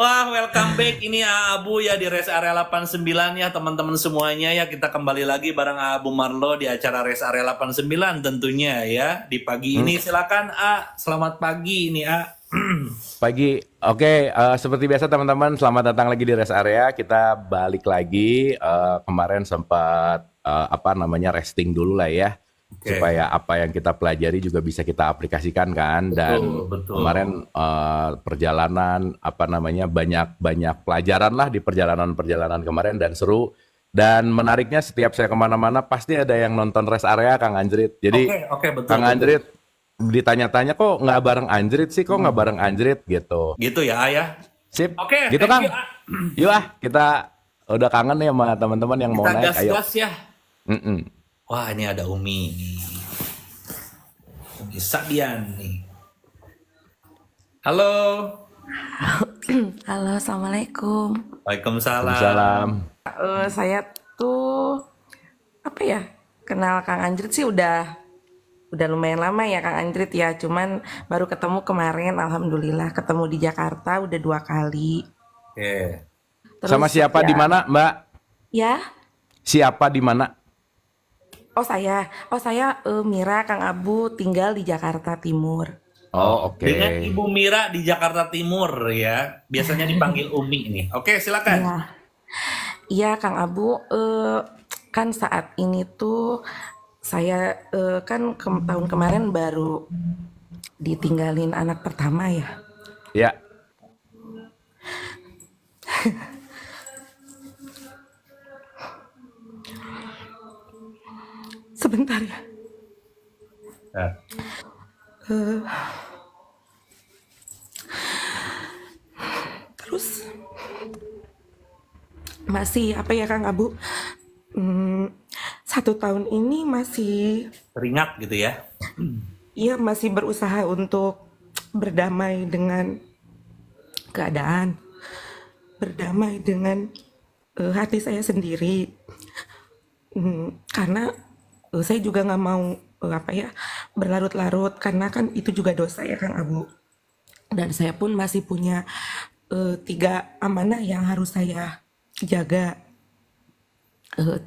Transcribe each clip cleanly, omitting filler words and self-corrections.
Wah, welcome back. Ini Abu ya di Rest Area 89 ya teman-teman semuanya ya. Kita kembali lagi bareng Abu Marlo di acara Rest Area 89 tentunya ya. Di pagi ini silakan selamat pagi ini Pagi, oke. Seperti biasa teman-teman, selamat datang lagi di rest area. Kita balik lagi. Kemarin sempat resting dulu lah ya, Oke. supaya apa yang kita pelajari juga bisa kita aplikasikan kan. Dan Betul. kemarin perjalanan banyak pelajaran lah di perjalanan kemarin dan seru. Dan menariknya setiap saya kemana-mana pasti ada yang nonton rest area Kang Anjrit. Jadi Oke, betul. Kang Anjrit ditanya-tanya kok nggak bareng Anjrit sih, kok nggak bareng Anjrit gitu. Gitu ya, ya. Sip, Oke, gitu thank Kang. you, Yuk kita udah kangen nih sama teman-teman yang mau Kita naik, ayo. gas-gas ya. Mm-mm. Wah, ini ada Umi nih. Umi Sabian nih. Halo. Halo, assalamualaikum. Waalaikumsalam. Salam. Saya tuh kenal Kang Anjrit sih udah lumayan lama ya Kang Anjrit ya. Cuman baru ketemu kemarin, alhamdulillah ketemu di Jakarta udah 2 kali. Oke. Terus, Sama siapa ya, di mana, Mbak? Ya? Siapa di mana? Oh saya Mira, Kang Abu tinggal di Jakarta Timur. Oh, oke. Dengan Ibu Mira di Jakarta Timur ya. Biasanya dipanggil Umi nih. Oke, silakan. Iya Kang Abu, kan saat ini tuh saya kan tahun kemarin baru ditinggalin anak pertama ya. Ya. Sebentar ya. Terus masih Kang Abu, 1 tahun ini masih Teringat gitu ya. Iya, masih berusaha untuk berdamai dengan keadaan, berdamai dengan hati saya sendiri. Karena saya juga nggak mau berlarut-larut, karena kan itu juga dosa ya Kang Abu. Dan saya pun masih punya 3 amanah yang harus saya jaga.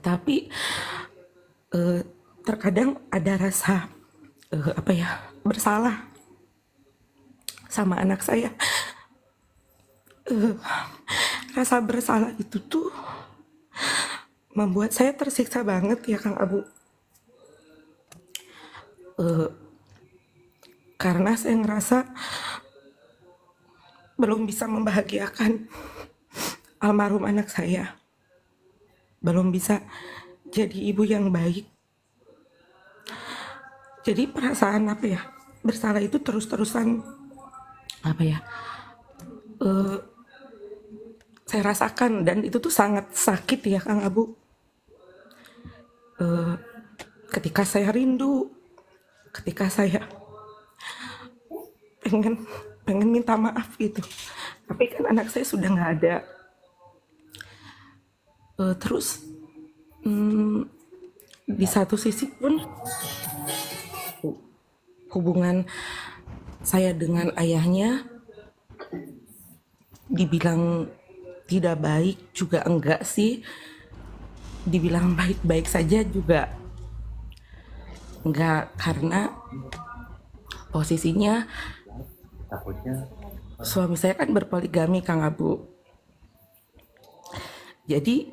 Tapi terkadang ada rasa bersalah sama anak saya. Rasa bersalah itu tuh membuat saya tersiksa banget ya Kang Abu. Karena saya ngerasa belum bisa membahagiakan almarhum anak saya, belum bisa jadi ibu yang baik. Jadi perasaan bersalah itu terus-terusan saya rasakan, dan itu tuh sangat sakit ya Kang Abu. Ketika saya rindu, ketika saya pengen minta maaf gitu, tapi kan anak saya sudah nggak ada. Terus di satu sisi pun hubungan saya dengan ayahnya dibilang tidak baik juga enggak sih, dibilang baik-baik saja juga enggak, karena posisinya suami saya kan berpoligami Kang Abu. Jadi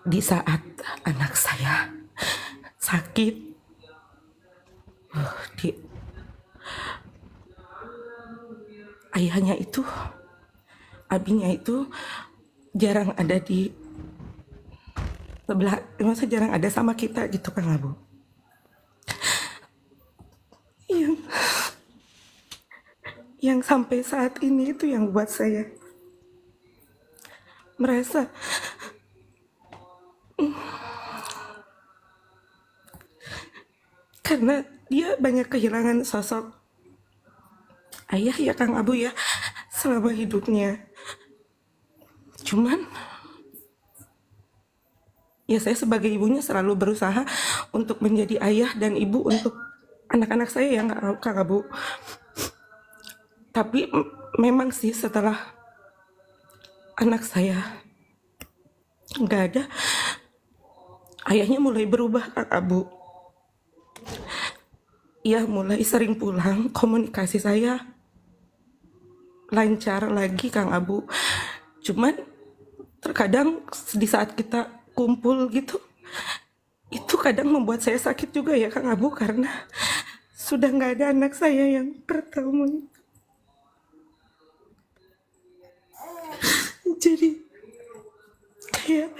di saat anak saya sakit, ayahnya itu, abinya itu jarang ada di sebelah, maksudnya jarang ada sama kita gitu Kang Abu. Yang sampai saat ini itu yang buat saya merasa karena dia banyak kehilangan sosok ayah ya Kang Abu ya selama hidupnya. Cuman ya saya sebagai ibunya selalu berusaha untuk menjadi ayah dan ibu untuk anak-anak saya yang Kang Abu. Tapi memang sih setelah anak saya nggak ada, ayahnya mulai berubah Kang Abu. Ia mulai sering pulang, komunikasi saya lancar lagi Kang Abu. Cuman terkadang di saat kita kumpul gitu, itu kadang membuat saya sakit juga ya Kang Abu, karena sudah nggak ada anak saya yang pertama. Jadi kayak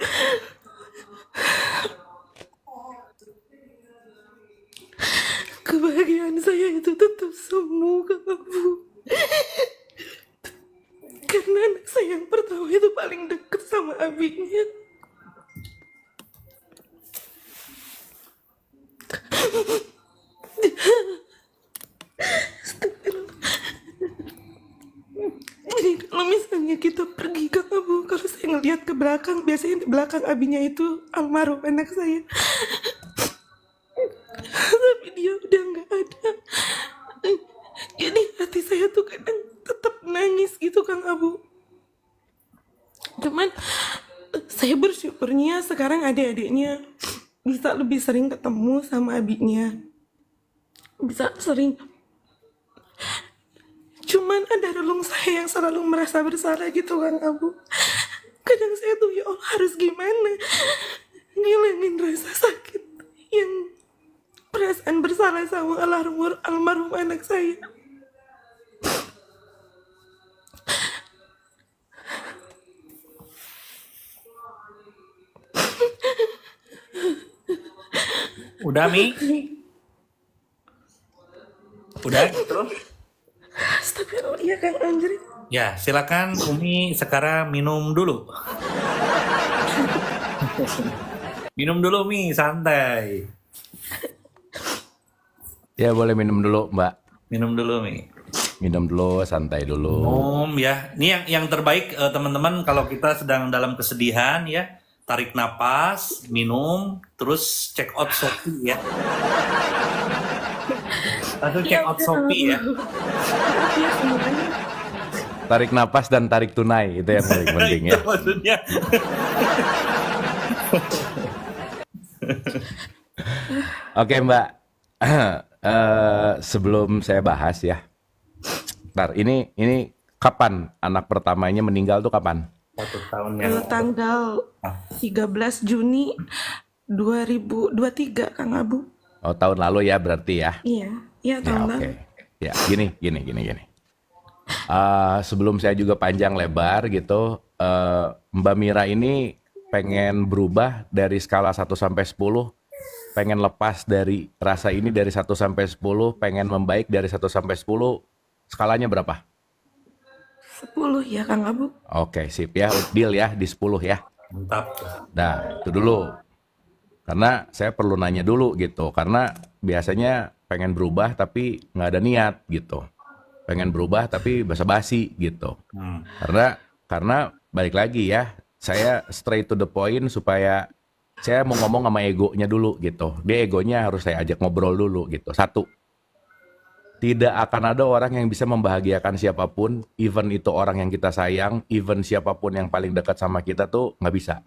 kebahagiaan saya itu tetap semu Kang Abu. Karena anak saya yang pertama itu paling dekat sama abinya. Jadi kalau misalnya kita pergi Kang Abu, kalau saya ngelihat ke belakang, biasanya di belakang abinya itu almarhum anak saya. Tapi dia udah nggak ada. Jadi hati saya tuh kadang tetap nangis gitu Kang Abu. Cuman saya bersyukurnya sekarang adik-adiknya bisa lebih sering ketemu sama abinya. Bisa sering. Cuman ada relung saya yang selalu merasa bersalah gitu Kang Abu. Kadang saya tuh ya Allah harus gimana ngilangin rasa sakit yang perasaan bersalah sama almarhum anak saya. Udah Mi? Udah gitu? Astagfirullah ya Kang Anjrit. Ya, silakan Umi sekarang minum dulu. Minum dulu Mi, santai. Ya boleh minum dulu Mbak. Minum dulu Mi. Minum dulu, santai dulu. Ya. Ini yang terbaik teman-teman kalau kita sedang dalam kesedihan ya. Tarik napas, minum, terus check out Shopee ya. Langsung check out Shopee ya. Ya semuanya. Tarik napas dan tarik tunai, itu yang paling penting ya. Itu maksudnya. Oke Mbak, sebelum saya bahas ya, ntar ini kapan anak pertamanya meninggal tuh kapan? 1 tahun yang Tanggal 13 Juni 2023 Kang Abu. Oh tahun lalu ya berarti ya? Iya, iya Ya tahun oke. lalu. Ya gini. Sebelum saya juga panjang lebar gitu, Mbak Mira ini pengen berubah dari skala 1 sampai 10, pengen lepas dari rasa ini dari 1 sampai 10, pengen membaik dari 1 sampai 10, skalanya berapa? 10 ya Kang Abu. Oke, sip ya, deal ya di 10 ya. mantap. Nah, itu dulu. Karena saya perlu nanya dulu gitu, karena biasanya pengen berubah tapi nggak ada niat gitu. Pengen berubah tapi basa-basi gitu. Karena balik lagi ya, saya straight to the point supaya saya mau ngomong sama egonya dulu gitu. Dia egonya harus saya ajak ngobrol dulu gitu. 1, tidak akan ada orang yang bisa membahagiakan siapapun, even itu orang yang kita sayang, even siapapun yang paling dekat sama kita tuh nggak bisa.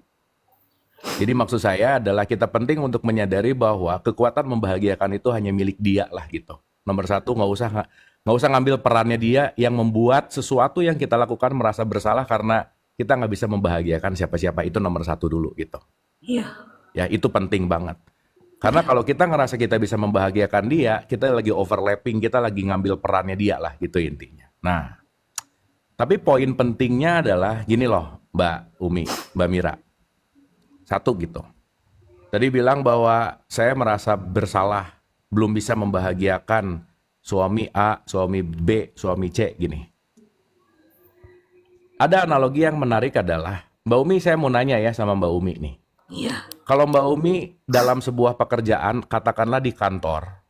Jadi maksud saya adalah kita penting untuk menyadari bahwa kekuatan membahagiakan itu hanya milik dia lah gitu. Nomor 1, nggak usah ngambil perannya dia yang membuat sesuatu yang kita lakukan merasa bersalah karena kita nggak bisa membahagiakan siapa-siapa. Itu nomor 1 dulu gitu. Iya. Ya itu penting banget. Karena kalau kita ngerasa kita bisa membahagiakan dia, kita lagi overlapping, kita lagi ngambil perannya dia lah gitu intinya. Nah, tapi poin pentingnya adalah gini loh Mbak Umi, Mbak Mira. 1 gitu. Tadi bilang bahwa saya merasa bersalah, belum bisa membahagiakan suami A, suami B, suami C gini. Ada analogi yang menarik adalah, Mbak Umi saya mau nanya ya sama Mbak Umi nih. Iya. Kalau Mbak Umi dalam sebuah pekerjaan, katakanlah di kantor,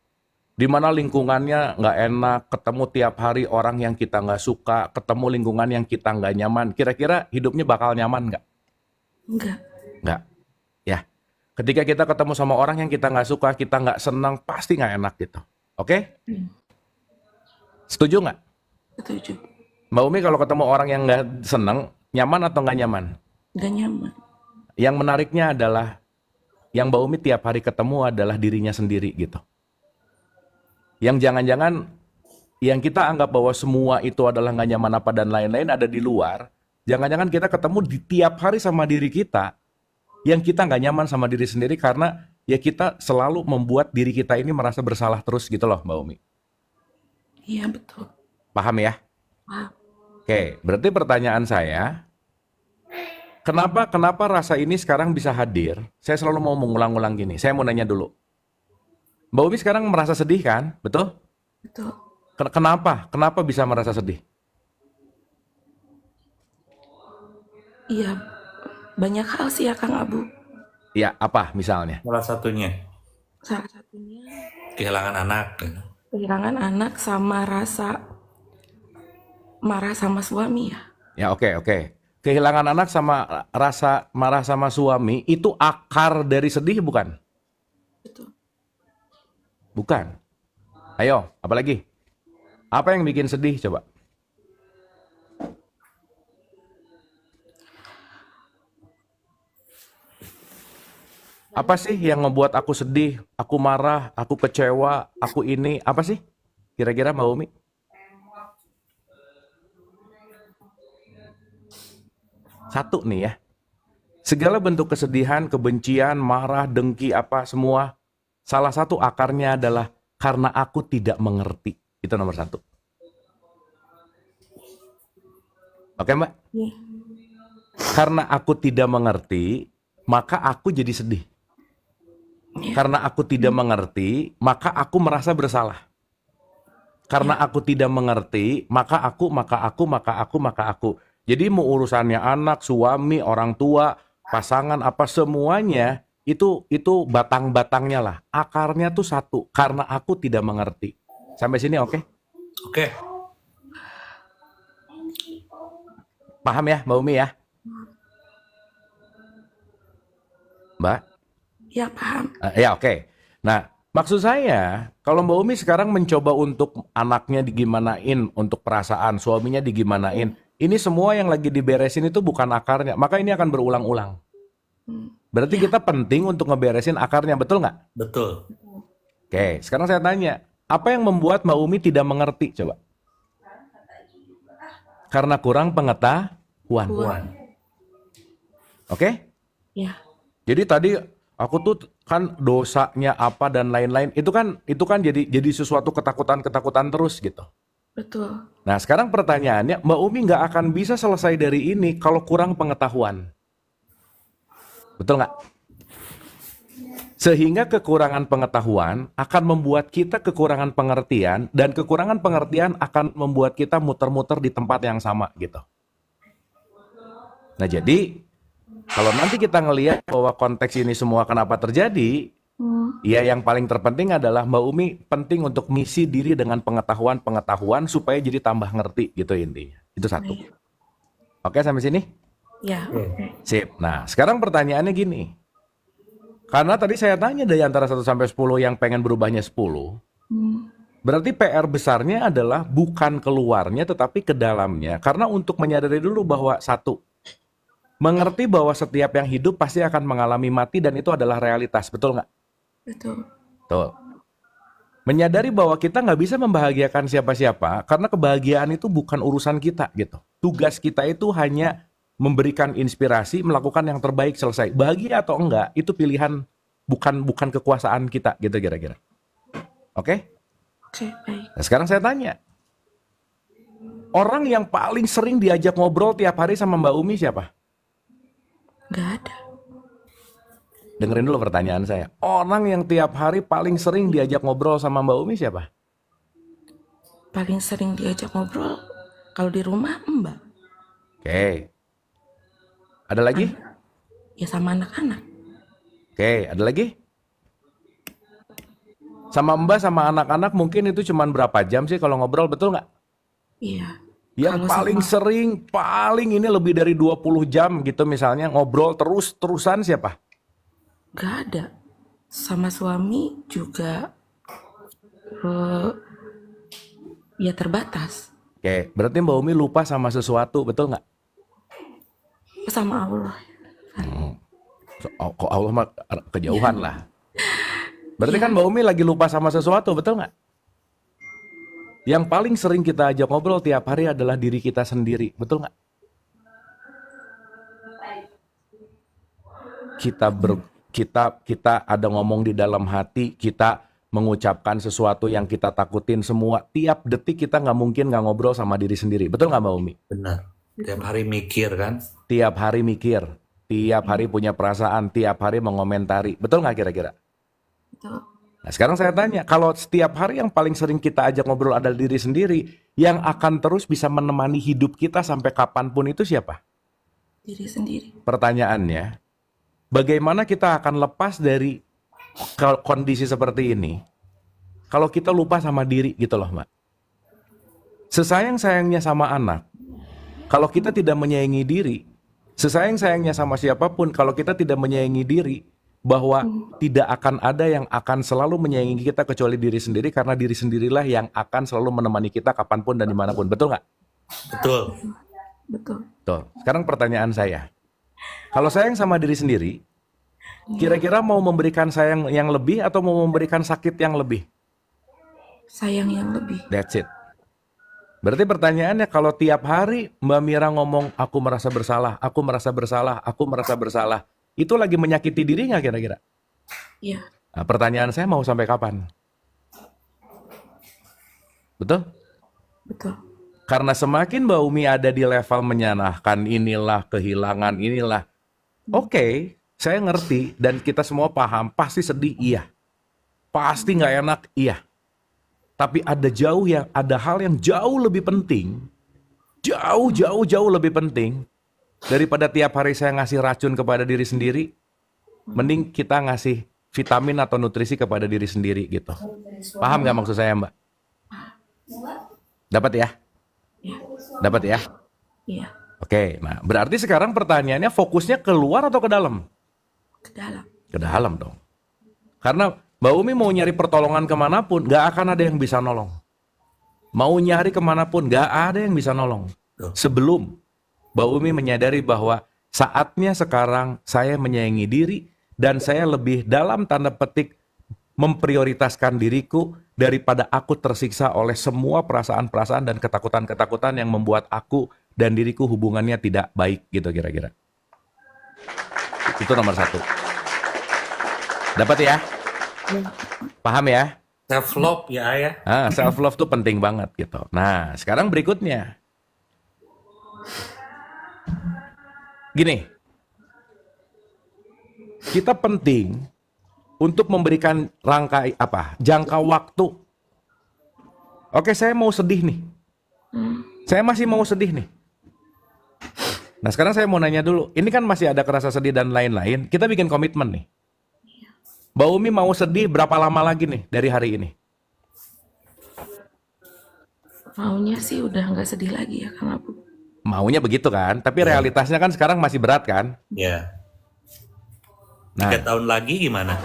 di mana lingkungannya nggak enak, ketemu tiap hari orang yang kita nggak suka, ketemu lingkungan yang kita nggak nyaman, kira-kira hidupnya bakal nyaman nggak? Enggak. Nggak. Ya. Ketika kita ketemu sama orang yang kita nggak suka, kita nggak senang, pasti nggak enak gitu. Oke? Setuju nggak? Setuju. Mbak Umi kalau ketemu orang yang nggak senang, Nyaman atau nggak nyaman? Gak nyaman. Yang menariknya adalah yang Mbak Umi tiap hari ketemu adalah dirinya sendiri gitu. Yang jangan-jangan yang kita anggap bahwa semua itu adalah nggak nyaman apa dan lain-lain ada di luar. Jangan-jangan kita ketemu di tiap hari sama diri kita yang kita nggak nyaman sama diri sendiri karena ya kita selalu membuat diri kita ini merasa bersalah terus gitu loh Mbak Umi. Iya betul. Paham ya? Paham. Oke, berarti pertanyaan saya, kenapa rasa ini sekarang bisa hadir? Saya selalu mau mengulang-ulang gini. Saya mau nanya dulu. Mbak Umi sekarang merasa sedih kan? Betul? Betul. Kenapa? Kenapa bisa merasa sedih? Iya, banyak hal sih ya Kang Abu. Ya, apa misalnya? Salah satunya Salah satunya kehilangan anak. kehilangan anak sama rasa marah sama suami ya. Ya, oke. Kehilangan anak sama rasa marah sama suami itu akar dari sedih bukan? Betul. Bukan. Ayo, apa lagi? Apa yang bikin sedih coba? Apa sih yang membuat aku sedih, aku marah, aku kecewa, aku ini, apa sih? Kira-kira Mbak Umi? Satu nih ya. Segala bentuk kesedihan, kebencian, marah, dengki, apa semua. Salah satu akarnya adalah karena aku tidak mengerti. Itu nomor satu. Oke Mbak? Iya. Karena aku tidak mengerti, maka aku jadi sedih. Karena aku tidak mengerti, maka aku merasa bersalah. Karena aku tidak mengerti, maka aku. Jadi mau urusannya anak, suami, orang tua, pasangan, apa semuanya, itu batang-batangnya lah. Akarnya tuh satu, karena aku tidak mengerti. Sampai sini oke? Oke. Paham ya Mbak Umi ya? Mbak? Ya paham. Ya oke. Nah, maksud saya, kalau Mbak Umi sekarang mencoba untuk anaknya digimanain, untuk perasaan suaminya digimanain, ini semua yang lagi diberesin itu bukan akarnya, maka ini akan berulang-ulang. Berarti kita penting untuk ngeberesin akarnya, betul nggak? Betul. Oke, sekarang saya tanya, apa yang membuat Mbak Umi tidak mengerti, coba? Karena kurang pengetahuan. Puan. Oke? Ya. Jadi tadi aku tuh kan dosanya apa dan lain-lain itu kan jadi sesuatu ketakutan terus gitu. Betul. Nah sekarang pertanyaannya Mbak Umi nggak akan bisa selesai dari ini kalau kurang pengetahuan, betul nggak? Sehingga kekurangan pengetahuan akan membuat kita kekurangan pengertian dan kekurangan pengertian akan membuat kita muter-muter di tempat yang sama gitu. Nah jadi kalau nanti kita ngelihat bahwa konteks ini semua kenapa terjadi, ya yang paling terpenting adalah Mbak Umi penting untuk misi diri dengan pengetahuan supaya jadi tambah ngerti gitu intinya. Itu satu. Oke sampai sini? Ya. Oke. Sip. Nah sekarang pertanyaannya gini. Karena tadi saya tanya dari antara 1 sampai 10 yang pengen berubahnya 10. Berarti PR besarnya adalah bukan keluarnya tetapi ke dalamnya. Karena untuk menyadari dulu bahwa satu, mengerti bahwa setiap yang hidup pasti akan mengalami mati dan itu adalah realitas, betul nggak? Betul. Betul. Menyadari bahwa kita nggak bisa membahagiakan siapa-siapa karena kebahagiaan itu bukan urusan kita gitu. Tugas kita itu hanya memberikan inspirasi, melakukan yang terbaik, selesai. Bahagia atau enggak itu pilihan, bukan kekuasaan kita gitu kira-kira. Oke? Oke, baik. Nah, sekarang saya tanya. Orang yang paling sering diajak ngobrol tiap hari sama Mbak Umi siapa? Gak ada. Dengerin dulu pertanyaan saya. Orang yang tiap hari paling sering diajak ngobrol sama Mbak Umi siapa? Paling sering diajak ngobrol kalau di rumah Mbak. Oke. Ada lagi? Ya sama anak-anak. Oke, ada lagi? Sama Mbak sama anak-anak mungkin itu cuman berapa jam sih kalau ngobrol, betul nggak? Iya. Yang Kalau paling sama- sering, paling ini lebih dari 20 jam gitu misalnya ngobrol terus-terusan siapa? Gak ada. Sama suami juga ya terbatas. Oke, berarti Mbak Umi lupa sama sesuatu, betul nggak? sama Allah. Kok Allah mah kejauhan lah. Berarti kan Mbak Umi lagi lupa sama sesuatu, betul nggak? Yang paling sering kita ajak ngobrol tiap hari adalah diri kita sendiri, betul nggak? Kita ada ngomong di dalam hati, kita mengucapkan sesuatu yang kita takutin semua. Tiap detik kita nggak mungkin nggak ngobrol sama diri sendiri, betul nggak Mbak Umi? Benar. Tiap hari mikir kan? Tiap hari mikir, tiap hari punya perasaan, tiap hari mengomentari, betul nggak kira-kira? Betul. Nah sekarang saya tanya, kalau setiap hari yang paling sering kita ajak ngobrol adalah diri sendiri, yang akan terus bisa menemani hidup kita sampai kapanpun itu siapa? Diri sendiri. Pertanyaannya, bagaimana kita akan lepas dari kondisi seperti ini kalau kita lupa sama diri gitu loh Mbak. Sesayang-sayangnya sama anak, kalau kita tidak menyayangi diri, sesayang-sayangnya sama siapapun, kalau kita tidak menyayangi diri, bahwa tidak akan ada yang akan selalu menyayangi kita kecuali diri sendiri, karena diri sendirilah yang akan selalu menemani kita kapanpun dan dimanapun. Betul nggak? Betul. Betul. Betul. Sekarang pertanyaan saya, kalau sayang sama diri sendiri, kira-kira mau memberikan sayang yang lebih atau mau memberikan sakit yang lebih? Sayang yang lebih. That's it. Berarti pertanyaannya, kalau tiap hari Mbak Mira ngomong, aku merasa bersalah, aku merasa bersalah, aku merasa bersalah, itu lagi menyakiti diri nggak kira-kira? Iya. Nah, pertanyaan saya mau sampai kapan? Betul? Betul. Karena semakin Mbak Umi ada di level menyenangkan, inilah kehilangan, inilah. Oke, saya ngerti dan kita semua paham, pasti sedih, iya. Pasti nggak enak, iya. Tapi ada hal yang jauh lebih penting, jauh lebih penting daripada tiap hari saya ngasih racun kepada diri sendiri. Mending kita ngasih vitamin atau nutrisi kepada diri sendiri gitu. Paham nggak maksud saya Mbak? Dapat ya? Dapat ya? Iya. Oke, nah berarti sekarang pertanyaannya fokusnya keluar atau ke dalam? Ke dalam. Ke dalam dong. Karena Mbak Umi mau nyari pertolongan kemanapun, gak akan ada yang bisa nolong. Mau nyari kemanapun, gak ada yang bisa nolong. Sebelum Mbak Umi menyadari bahwa saatnya sekarang saya menyayangi diri dan saya lebih dalam tanda petik memprioritaskan diriku daripada aku tersiksa oleh semua perasaan-perasaan dan ketakutan-ketakutan yang membuat aku dan diriku hubungannya tidak baik gitu kira-kira. Itu nomor satu. Dapat ya? Paham ya? Self love ya. Self love tuh penting banget gitu. Nah, sekarang berikutnya. Gini. Kita penting untuk memberikan jangka waktu. Oke, saya mau sedih nih. Saya masih mau sedih nih. Nah, sekarang saya mau nanya dulu. Ini kan masih ada kerasa sedih dan lain-lain. Kita bikin komitmen nih. Mbak Umi mau sedih berapa lama lagi nih dari hari ini? Maunya sih udah nggak sedih lagi ya Kang Abu. Maunya begitu kan, tapi realitasnya kan sekarang masih berat kan? Iya. Nah, 3 tahun lagi gimana?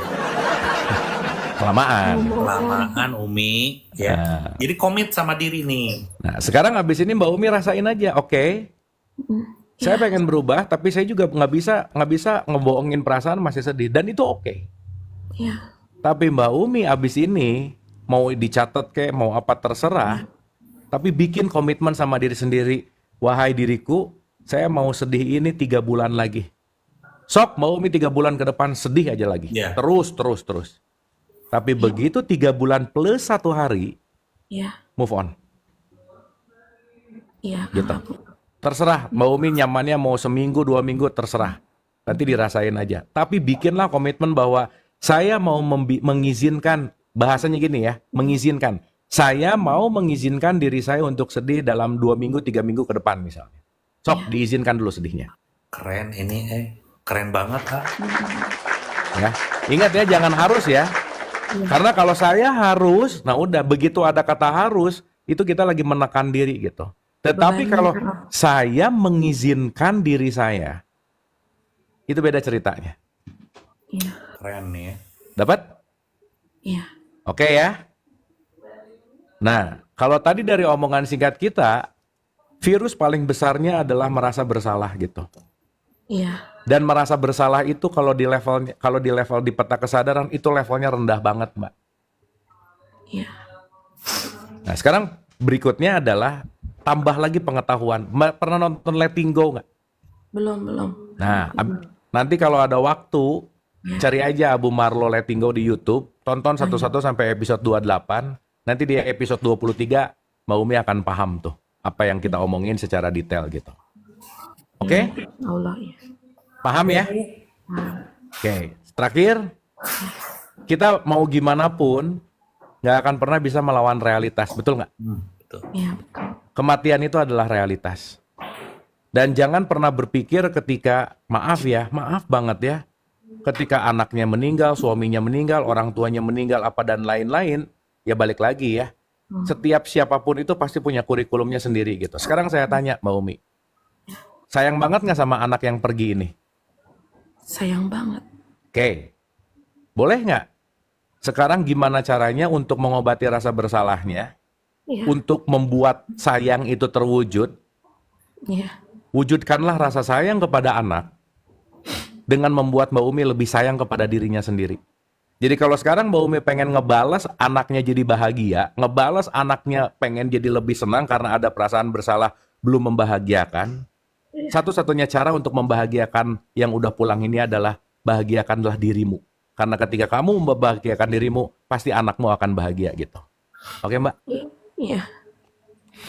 Kelamaan Umi ya. Nah. Jadi komit sama diri nih. Nah, sekarang habis ini Mbak Umi rasain aja, oke? Saya pengen berubah, tapi saya juga nggak bisa ngebohongin perasaan masih sedih, dan itu oke. Iya. Tapi Mbak Umi abis ini mau dicatat kayak mau apa terserah, tapi bikin komitmen sama diri sendiri. Wahai diriku, saya mau sedih ini 3 bulan lagi. Sok Mbak Umi 3 bulan ke depan sedih aja lagi. Yeah. Terus. Tapi begitu 3 bulan plus 1 hari, move on. Iya. Gitu. Terserah Mbak Umi nyamannya mau seminggu 2 minggu terserah. Nanti dirasain aja. Tapi bikinlah komitmen bahwa saya mau mengizinkan, bahasanya gini ya, mengizinkan. Saya mau mengizinkan diri saya untuk sedih dalam 2 minggu, 3 minggu ke depan misalnya. Sok, diizinkan dulu sedihnya. Keren ini, keren banget Kak. Ya, ingat ya, jangan harus ya. Karena kalau saya harus, nah udah begitu ada kata harus, itu kita lagi menekan diri gitu. Tetapi kalau saya mengizinkan diri saya, itu beda ceritanya. Iya. Keren nih ya. Dapat? Iya. Oke ya. Nah, kalau tadi dari omongan singkat kita, virus paling besarnya adalah merasa bersalah gitu. Iya. Dan merasa bersalah itu kalau di level di peta kesadaran itu levelnya rendah banget, Mbak. Iya. Nah, sekarang berikutnya adalah tambah lagi pengetahuan. Mbak pernah nonton Letting Go nggak? Belum. Nah, nanti kalau ada waktu, cari aja Abu Marlo Letting Go di YouTube, tonton satu-satu sampai episode 28. Nanti di episode 23, Mbak Umi akan paham tuh apa yang kita omongin secara detail gitu. Oke? Allah ya. Paham ya? Oke. Terakhir, kita mau gimana pun nggak akan pernah bisa melawan realitas, betul nggak? Betul. Iya, betul. Kematian itu adalah realitas. Dan jangan pernah berpikir ketika, maaf banget ya, ketika anaknya meninggal, suaminya meninggal, orang tuanya meninggal, apa dan lain-lain, ya balik lagi ya. Setiap siapapun itu pasti punya kurikulumnya sendiri gitu. Sekarang saya tanya Mbak Umi, sayang banget nggak sama anak yang pergi ini? Sayang banget. Oke, boleh nggak? Sekarang gimana caranya untuk mengobati rasa bersalahnya? Iya. Untuk membuat sayang itu terwujud? Iya. Wujudkanlah rasa sayang kepada anak dengan membuat Mbak Umi lebih sayang kepada dirinya sendiri. Jadi kalau sekarang Mbak Umi pengen ngebalas anaknya jadi bahagia, ngebalas anaknya pengen jadi lebih senang karena ada perasaan bersalah belum membahagiakan, satu-satunya cara untuk membahagiakan yang udah pulang ini adalah bahagiakanlah dirimu. Karena ketika kamu membahagiakan dirimu, pasti anakmu akan bahagia gitu. Oke Mbak? Iya.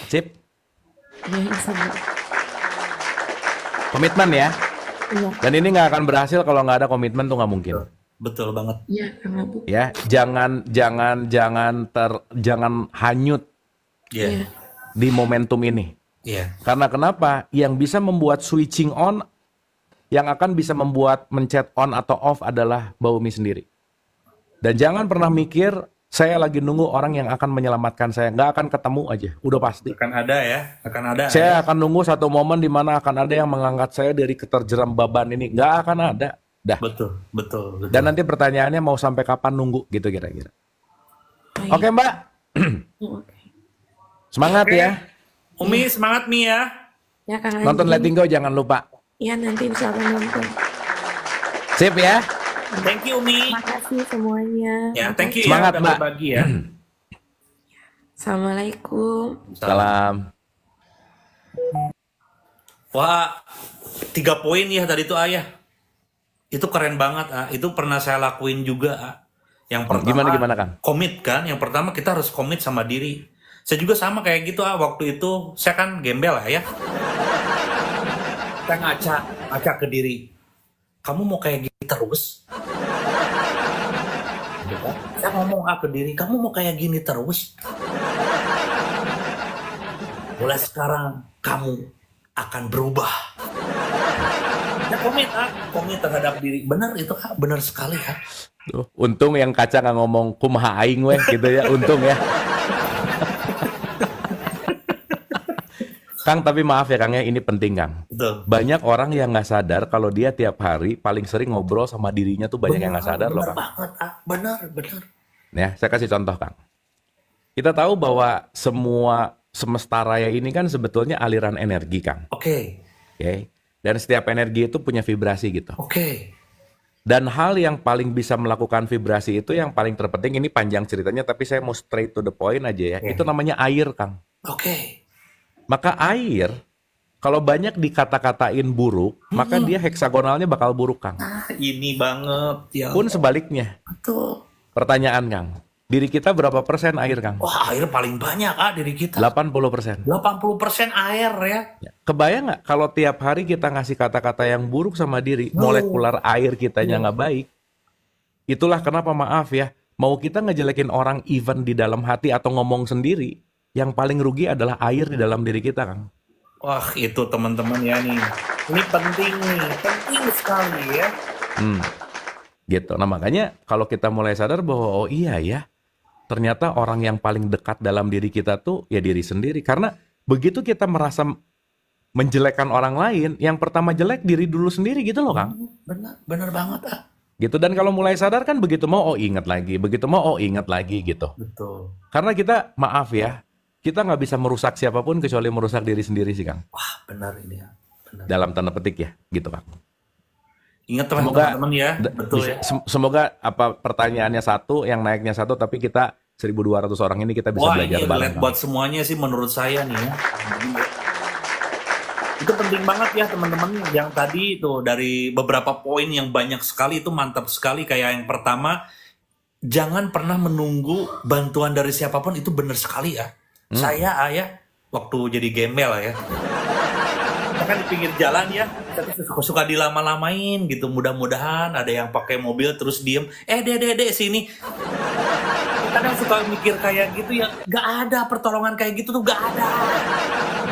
Sip? Iya, bisa, Bu. Komitmen ya? Iya. Dan ini nggak akan berhasil kalau nggak ada komitmen tuh nggak mungkin. Betul banget. Iya, Kang Abu. Ya, jangan hanyut Iya. di momentum ini. Iya. Karena kenapa? Yang bisa membuat switching on, yang akan bisa membuat mencet on atau off adalah Mbak Umi sendiri. Dan jangan pernah mikir, saya lagi nunggu orang yang akan menyelamatkan saya. Nggak akan ketemu aja, udah pasti. Akan ada ya, akan ada. Saya akan nunggu satu momen di mana akan ada yang mengangkat saya dari keterjeram beban ini. Nggak akan ada. Dah. Betul. Dan nanti pertanyaannya mau sampai kapan nunggu gitu kira-kira. Baik. Oke Mbak, Oke. semangat ya. Umi semangat Mi ya. Ya, Kang Nonton Anji. Letting Go jangan lupa. Iya, nanti bisa nonton. Sip ya. Thank you Umi. Makasih semuanya. Ya, thank you Semangat, ya udah Mbak. berbagi ya. Assalamualaikum. Salam. Wah, 3 poin ya tadi tuh ayah. Itu keren banget, itu pernah saya lakuin juga. Yang pertama, Gimana Kang? komit kan. Yang pertama kita harus komit sama diri. Saya juga sama kayak gitu waktu itu saya kan gembel ya. Saya ngaca ke diri. Kamu mau kayak gini terus? Gitu kan? Saya ngomong ke diri, kamu mau kayak gini terus? Mulai sekarang kamu akan berubah. Ya komit terhadap diri. Benar itu benar sekali ya. Tuh, untung yang kaca nggak ngomong kumaha aing weh gitu ya, untung ya. Kang, tapi maaf ya Kang ya, ini penting Kang. Betul. Banyak orang yang nggak sadar kalau dia tiap hari paling sering ngobrol sama dirinya tuh banyak yang nggak sadar loh Benar Kang. banget, benar. Ya, saya kasih contoh Kang. Kita tahu bahwa semua semesta raya ini kan sebetulnya aliran energi Kang. Oke. Oke. Dan setiap energi itu punya vibrasi gitu. Oke. Dan hal yang paling bisa melakukan vibrasi itu yang paling terpenting, ini panjang ceritanya tapi saya mau straight to the point aja ya. Oke. Itu namanya air Kang. Oke. Maka air kalau banyak dikata-katain buruk, maka dia heksagonalnya bakal buruk Kang. Ini banget ya. Pun sebaliknya. Betul. Pertanyaan Kang, diri kita berapa persen air Kang? Wah, air paling banyak diri kita. 80%. 80% air ya. Kebayang nggak kalau tiap hari kita ngasih kata-kata yang buruk sama diri, molekular air kitanya nggak baik? Itulah kenapa maaf ya, mau kita ngejelekin orang even di dalam hati atau ngomong sendiri, yang paling rugi adalah air di dalam diri kita Kang. Wah, itu teman-teman ya nih. Ini penting sekali ya. Gitu. Nah makanya kalau kita mulai sadar bahwa oh iya ya, ternyata orang yang paling dekat dalam diri kita tuh ya diri sendiri. Karena begitu kita merasa menjelekkan orang lain, yang pertama jelek diri dulu sendiri gitu loh Kang. Benar banget Gitu. Dan kalau mulai sadar kan begitu mau oh ingat lagi, begitu mau oh ingat lagi gitu. Betul. Karena kita maaf ya, kita nggak bisa merusak siapapun kecuali merusak diri sendiri sih Kang. Wah, benar ini ya. Benar. Dalam tanda petik ya, gitu Kang. Ingat Semoga teman-teman ya, betul ya. semoga apa pertanyaannya satu, yang naiknya satu, tapi kita 1.200 orang ini kita bisa Wah, belajar ini bareng. relate Kang. buat semuanya sih menurut saya nih ya. Itu penting banget ya teman-teman, yang tadi itu dari beberapa poin yang banyak sekali itu mantap sekali. Kayak yang pertama, jangan pernah menunggu bantuan dari siapapun, itu benar sekali ya. Saya ayah waktu jadi gembel ya, kita kan di pinggir jalan ya, tapi suka dilama-lamain gitu. Mudah-mudahan ada yang pakai mobil terus diem, dek sini. Kadang suka mikir kayak gitu ya, gak ada pertolongan kayak gitu tuh, gak ada.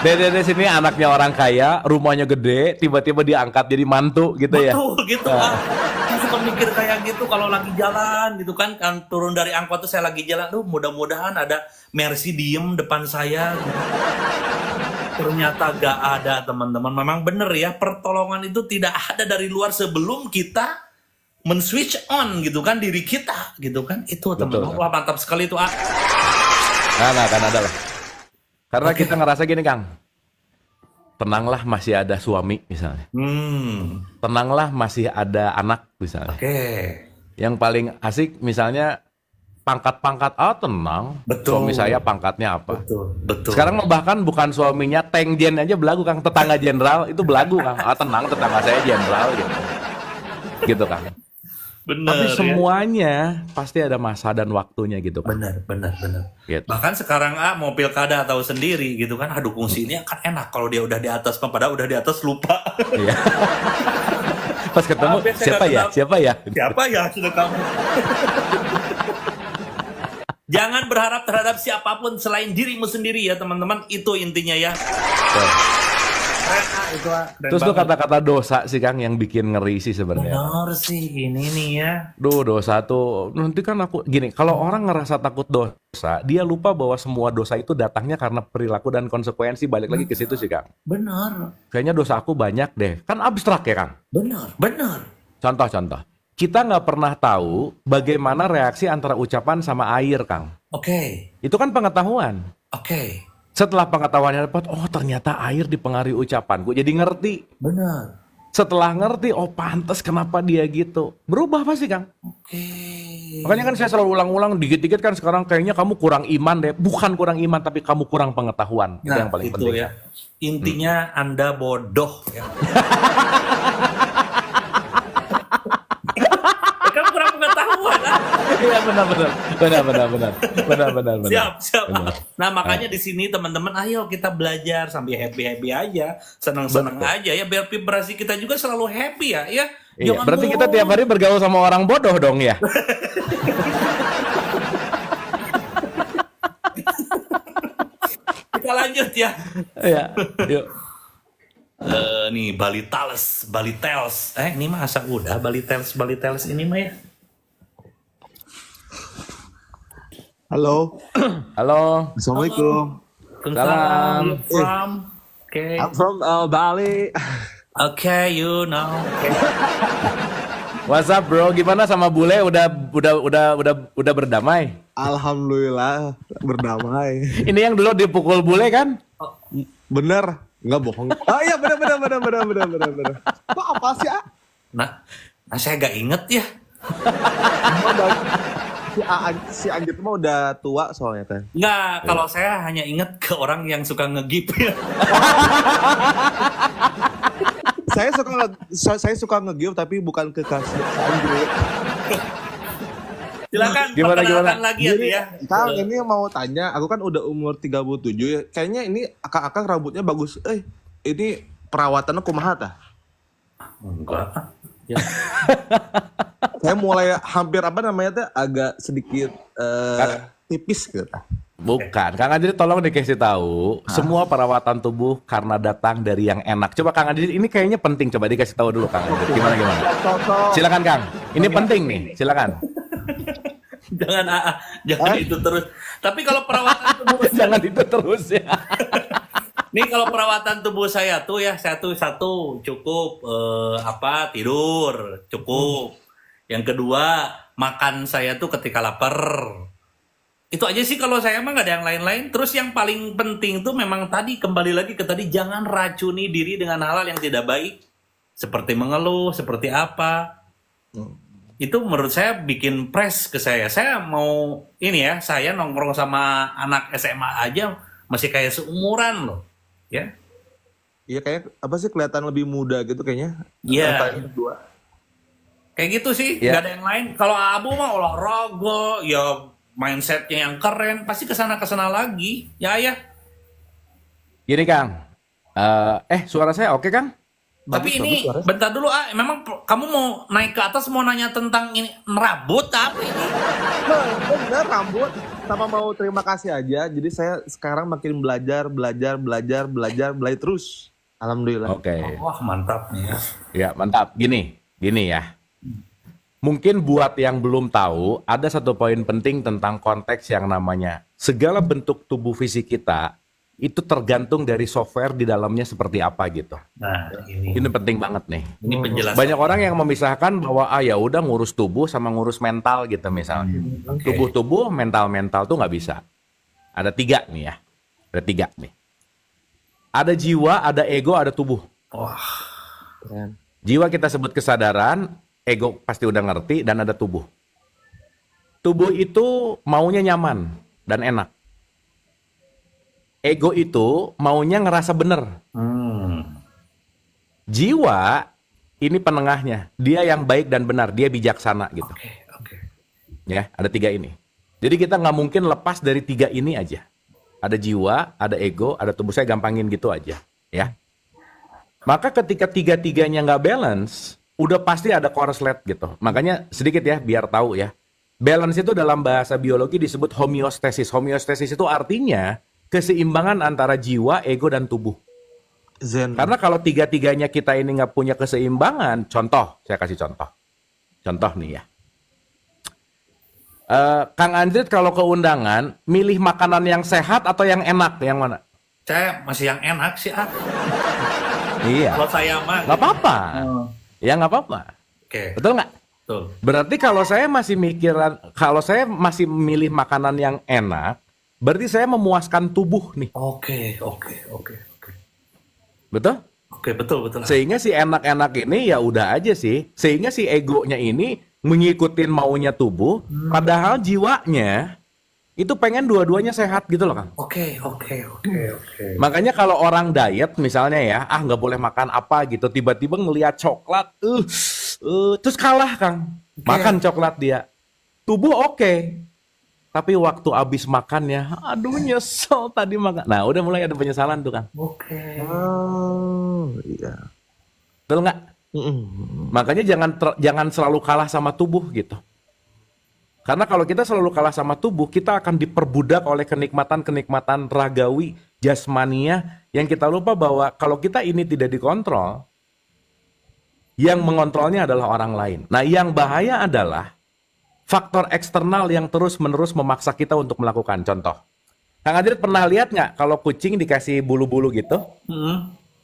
Dede sini anaknya orang kaya, rumahnya gede, tiba-tiba diangkat jadi mantu gitu ya. Betul gitu kan. Saya suka mikir kayak gitu kalau lagi jalan gitu kan turun dari angkot tuh saya lagi jalan, mudah-mudahan ada Mercy diem depan saya gitu. Ternyata gak ada teman-teman. Memang bener ya, pertolongan itu tidak ada dari luar sebelum kita men-switch on gitu kan diri kita gitu kan. Itu teman-teman, wah mantap sekali itu. Nah, kan ada lah. Karena kita ngerasa gini Kang, tenanglah masih ada suami misalnya. Tenanglah masih ada anak misalnya. Yang paling asik misalnya pangkat-pangkat, tenang. Betul. Suami saya pangkatnya apa? Betul. Sekarang bahkan bukan suaminya tank jen aja belagu Kang, tetangga jenderal itu belagu Kang. Tenang, tetangga saya jenderal gitu. Gitu Kang. Bener, tapi ya? semuanya pasti ada masa dan waktunya gitu Kang. Benar. Gitu. Bahkan sekarang mau pilkada atau sendiri gitu kan, dukung sini kan enak kalau dia udah di atas, padahal udah di atas lupa. Iya. Pas ketemu siapa ya? Siapa ya sudah kamu? Jangan berharap terhadap siapapun selain dirimu sendiri ya teman-teman, itu intinya ya. Terus tuh kata-kata dosa sih Kang yang bikin ngeri sih sebenarnya. Benar sih ini nih ya. Dosa tuh nanti kan aku gini, kalau orang ngerasa takut dosa, dia lupa bahwa semua dosa itu datangnya karena perilaku dan konsekuensi. Balik lagi ke situ sih Kang. Benar. Kayaknya dosa aku banyak deh. Kan abstrak ya Kang. Benar. Contoh. Kita nggak pernah tahu bagaimana reaksi antara ucapan sama air Kang. Oke. Itu kan pengetahuan. Oke. Setelah pengetahuannya dapat, ternyata air dipengaruhi ucapan. Gue jadi ngerti. Benar. Setelah ngerti, pantas kenapa dia gitu. Berubah pasti Kang. Oke. Makanya kan saya selalu ulang-ulang, dikit-dikit kan sekarang kayaknya kamu kurang iman deh. Bukan kurang iman, tapi kamu kurang pengetahuan. Itu yang paling penting. Ya. Intinya Anda bodoh ya. Kan kurang pengetahuan. Iya benar. Siap. Nah makanya di sini teman-teman, ayo kita belajar sambil happy aja, senang aja ya, biar vibrasi kita juga selalu happy ya. Iya, berarti kita tiap hari bergaul sama orang bodoh dong ya. Kita lanjut ya. Iya, yuk. Nih Bali Tales. Ini masa udah Bali Tales ini mah ya. Halo. Assalamualaikum. Salam. I'm from Bali. Okay, you know. Okay. What's up bro? Gimana sama bule? Udah berdamai? Alhamdulillah berdamai. Ini yang dulu dipukul bule kan? Bener, nggak bohong. Oh iya bener. Kok apa sih? Nah saya gak inget ya. Si Anggit mah udah tua soalnya teh. Nggak, kalau saya hanya inget ke orang yang suka nge-gip ya. Saya suka nge-give tapi bukan ke kasih Anggit. Silakan Gimana? lagi ya. Kang, ini mau tanya, aku kan udah umur 37 ya. Kayaknya ini akang rambutnya bagus. Ini perawatannya kumaha tah? Enggak. Ya. Saya mulai hampir agak sedikit tipis gitu. Bukan, Kang Andri tolong dikasih tahu. Semua perawatan tubuh karena datang dari yang enak. Coba Kang Andri, ini kayaknya penting. Coba dikasih tahu dulu Kang Andri. Gimana? Silakan Kang. Ini penting nih. Silakan. Jangan itu terus. Tapi kalau perawatan tubuh Jangan itu terus ya. Nih kalau perawatan tubuh saya tuh ya, satu cukup tidur cukup. Yang kedua, makan saya tuh ketika lapar. Itu aja sih kalau saya mah nggak ada yang lain-lain. Terus yang paling penting tuh memang tadi kembali lagi ke tadi, jangan racuni diri dengan hal-hal yang tidak baik. seperti mengeluh, seperti apa. Itu menurut saya bikin press ke saya. Saya mau ini ya, saya nongkrong sama anak SMA aja masih kayak seumuran loh, ya. Iya kayak apa sih kelihatan lebih muda gitu kayaknya. Iya. Antara dua. Kayak gitu sih, Iya. nggak ada yang lain. Kalau Abu mah olahraga, ya mindsetnya yang keren, pasti kesana lagi. Ya ya. Gini Kang, suara saya oke Kang? Tapi ini bentar dulu memang kamu mau naik ke atas mau nanya tentang ini rambut apa ini? Bener rambut sama mau terima kasih aja. Jadi saya sekarang makin belajar terus. Alhamdulillah. Oke, Wah mantap nih ya. ya mantap. Gini ya. Mungkin buat yang belum tahu, ada satu poin penting tentang konteks yang namanya segala bentuk tubuh fisik kita itu tergantung dari software di dalamnya seperti apa gitu. Nah ini Ini penting banget nih. penjelasan. Banyak orang yang memisahkan bahwa ya udah ngurus tubuh sama ngurus mental gitu misalnya. Oke. Tubuh mental tuh nggak bisa. Ada 3 nih ya. Ada 3 nih. Ada jiwa, ada ego, ada tubuh. Wah Keren. Jiwa kita sebut kesadaran, ego pasti udah ngerti, dan ada tubuh. Tubuh itu maunya nyaman dan enak. Ego itu maunya ngerasa bener. Jiwa ini penengahnya. Dia yang baik dan benar. Dia bijaksana gitu. oke. Ya, ada 3 ini. Jadi kita nggak mungkin lepas dari 3 ini aja. Ada jiwa, ada ego, ada tubuh. Saya gampangin gitu aja. Ya. Maka ketika 3-3-nya nggak balance, udah pasti ada korslet gitu. Makanya sedikit ya, biar tahu ya. Balance itu dalam bahasa biologi disebut homeostasis. Homeostasis itu artinya keseimbangan antara jiwa, ego, dan tubuh. Zen. Karena kalau 3-3-nya kita ini nggak punya keseimbangan, contoh, saya kasih contoh. Contoh nih ya. Kang Andrit kalau ke undangan, milih makanan yang sehat atau yang enak? Yang mana? Saya masih yang enak sih Iya. Kalau saya mah. Nggak apa-apa. Ya nggak apa-apa. Oke. Betul nggak? Betul. Berarti kalau saya masih milih makanan yang enak, berarti saya memuaskan tubuh nih. Oke. Betul? Oke betul. Sehingga si enak-enak ini ya udah aja sih. Sehingga si egonya ini mengikutin maunya tubuh, padahal jiwanya itu pengen dua-duanya sehat gitu loh Kang. Oke. Makanya kalau orang diet misalnya ya, nggak boleh makan apa gitu, tiba-tiba ngelihat coklat, terus kalah Kang. Makan coklat dia. Tubuh oke. Tapi waktu abis makannya, aduh nyesel tadi makan. Nah udah mulai ada penyesalan tuh Kang. Oke. Oh, iya. Betul nggak? Makanya jangan selalu kalah sama tubuh gitu. Karena kalau kita selalu kalah sama tubuh, kita akan diperbudak oleh kenikmatan-kenikmatan ragawi, jasmania, yang kita lupa bahwa kalau kita ini tidak dikontrol, yang mengontrolnya adalah orang lain. Nah, yang bahaya adalah faktor eksternal yang terus-menerus memaksa kita untuk melakukan. Contoh, Kang Adit pernah lihat nggak kalau kucing dikasih bulu-bulu gitu,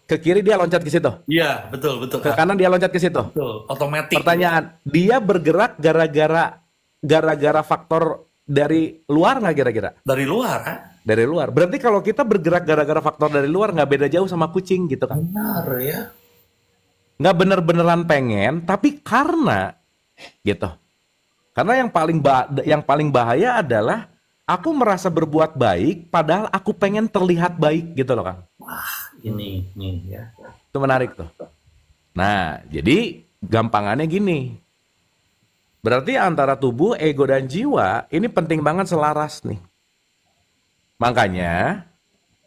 ke kiri dia loncat ke situ, Iya betul. ke kanan dia loncat ke situ. Betul. Otomatis. Pertanyaan, dia bergerak gara-gara faktor dari luar nggak kira-kira? Dari luar Dari luar. Berarti kalau kita bergerak gara-gara faktor dari luar nggak beda jauh sama kucing gitu kan? Benar ya. Nggak bener-beneran pengen, tapi karena gitu. Karena yang paling bahaya adalah aku merasa berbuat baik, padahal aku pengen terlihat baik gitu loh Kang. Wah ini ya. Itu menarik tuh. Nah, jadi gampangannya gini. Berarti antara tubuh, ego, dan jiwa ini penting banget selaras nih.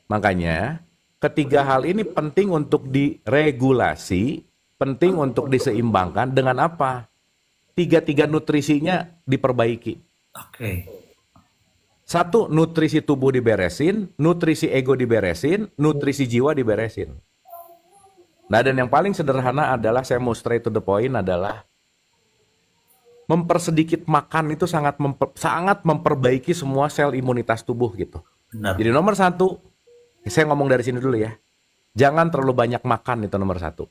Makanya ketiga hal ini penting untuk diregulasi, penting untuk diseimbangkan dengan apa? Tiga nutrisinya diperbaiki. Oke. 1, nutrisi tubuh diberesin, nutrisi ego diberesin, nutrisi jiwa diberesin. Nah, dan yang paling sederhana adalah, saya mau straight to the point, adalah mempersedikit makan itu sangat memperbaiki semua sel imunitas tubuh gitu. Benar. Jadi nomor 1, saya ngomong dari sini dulu ya, jangan terlalu banyak makan, itu nomor 1.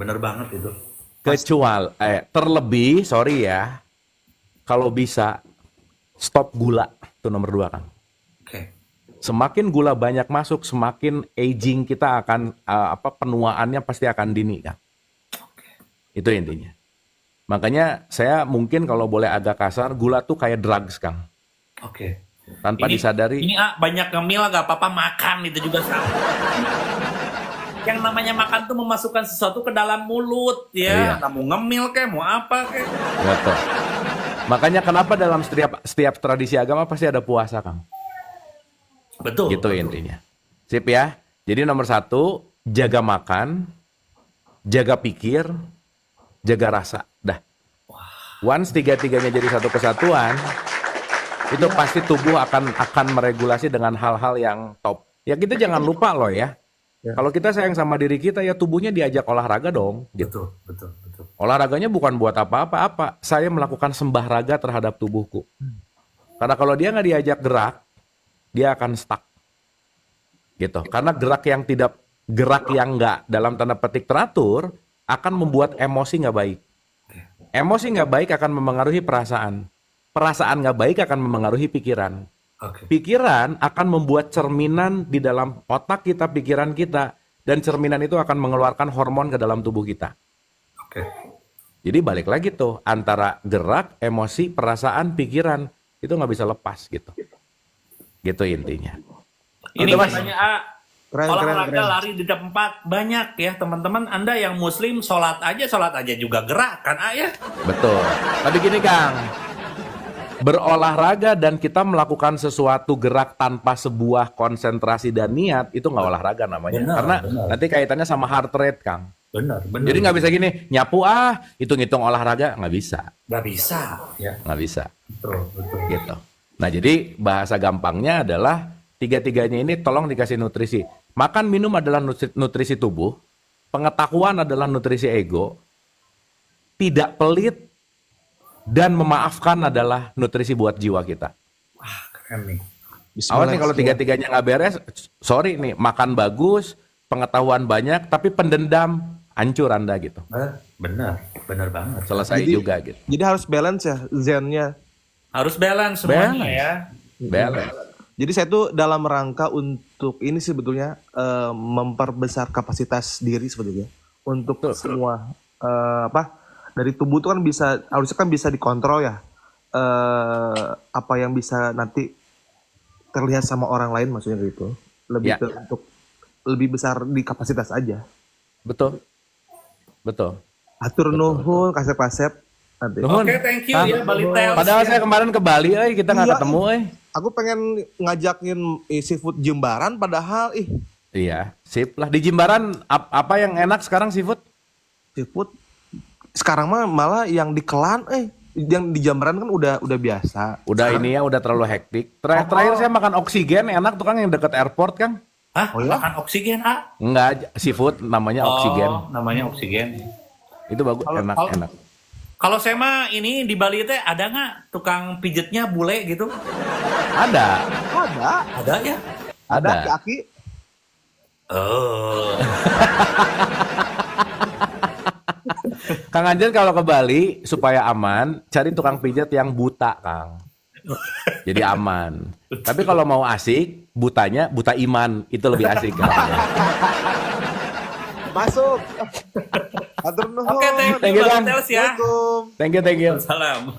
Benar banget itu. Kecuali, terlebih, sorry ya, kalau bisa stop gula, itu nomor 2 Kang. Oke. Semakin gula banyak masuk, semakin aging kita akan penuaannya pasti akan dini Kang. Itu intinya. Makanya saya mungkin kalau boleh agak kasar, gula tuh kayak drugs, Kang. Oke. Tanpa disadari. Ini banyak ngemil gak apa-apa, makan itu juga sama. Yang namanya makan tuh memasukkan sesuatu ke dalam mulut ya. Iya. Mau ngemil kayak mau apa kayak. Betul. Makanya kenapa dalam setiap tradisi agama pasti ada puasa, Kang. Betul. Gitu intinya. Sip ya. Jadi nomor 1, jaga makan, jaga pikir, jaga rasa. Dah. Once tiga-tiganya jadi satu kesatuan, itu pasti tubuh akan meregulasi dengan hal-hal yang top. Ya kita jangan lupa loh ya. Kalau kita sayang sama diri kita, ya tubuhnya diajak olahraga dong. Gitu. Betul. Olahraganya bukan buat apa-apa. Saya melakukan sembah raga terhadap tubuhku. Karena kalau dia nggak diajak gerak, dia akan stuck. Gitu. Karena gerak yang nggak dalam tanda petik teratur akan membuat emosi nggak baik. Emosi nggak baik akan memengaruhi perasaan. Perasaan nggak baik akan memengaruhi pikiran. Pikiran akan membuat cerminan di dalam otak kita, pikiran kita, dan cerminan itu akan mengeluarkan hormon ke dalam tubuh kita. Jadi balik lagi tuh, antara gerak, emosi, perasaan, pikiran, itu nggak bisa lepas gitu. Gitu intinya. Ini Mas. katanya olahraga lari di tempat banyak ya teman-teman. Anda yang muslim sholat aja juga gerak kan ya? Betul. Tapi gini Kang, berolahraga dan kita melakukan sesuatu gerak tanpa sebuah konsentrasi dan niat, itu nggak olahraga namanya. Karena nanti kaitannya sama heart rate, Kang. Benar. Jadi nggak bisa gini, nyapu hitung-hitung olahraga, nggak bisa. Nggak bisa. Ya. Nggak bisa. Betul. Gitu. Nah jadi bahasa gampangnya adalah tiga-tiganya ini tolong dikasih nutrisi. Makan minum adalah nutrisi tubuh, pengetahuan adalah nutrisi ego, tidak pelit, dan memaafkan adalah nutrisi buat jiwa kita. Wah, keren nih. Awas nih kalau tiga-tiganya nggak beres, sorry nih, makan bagus, pengetahuan banyak, tapi pendendam, hancur Anda gitu. Benar banget. Selesai juga gitu. Jadi harus balance ya zennya. Harus balance semuanya ya. Balance. Jadi saya tuh dalam rangka untuk ini sebetulnya memperbesar kapasitas diri sebetulnya untuk semua dari tubuh itu kan harusnya kan bisa dikontrol ya, apa yang bisa nanti terlihat sama orang lain maksudnya gitu, lebih untuk lebih besar di kapasitas aja. Betul. Atur nuhun kasep-kasep nanti. Oke, thank you ya Bali Tales. Padahal saya kemarin ke Bali, kita nggak ketemu, Aku pengen ngajakin seafood Jimbaran padahal Iya, sip lah. Di Jimbaran apa yang enak sekarang seafood? Seafood sekarang mah malah yang di Kelan yang di Jimbaran kan udah biasa. Udah ini ya, udah terlalu hektik. Terakhir saya makan oksigen enak tuh Kang yang deket airport Kang. Hah? Makan oksigen Enggak, seafood namanya oksigen. Namanya oksigen. Itu bagus, enak. Kalau saya mah ini di Bali teh ada nggak tukang pijetnya bule gitu? Ada ya? Ada. Aki. Oh. Kang Anjen kalau ke Bali supaya aman, cari tukang pijat yang buta, Kang. Jadi aman. Tapi kalau mau asik, butanya buta iman, itu lebih asik, Kang. Masuk. Atur nuhun. Oke, thank you Bali Tales ya. Thank you. Salam.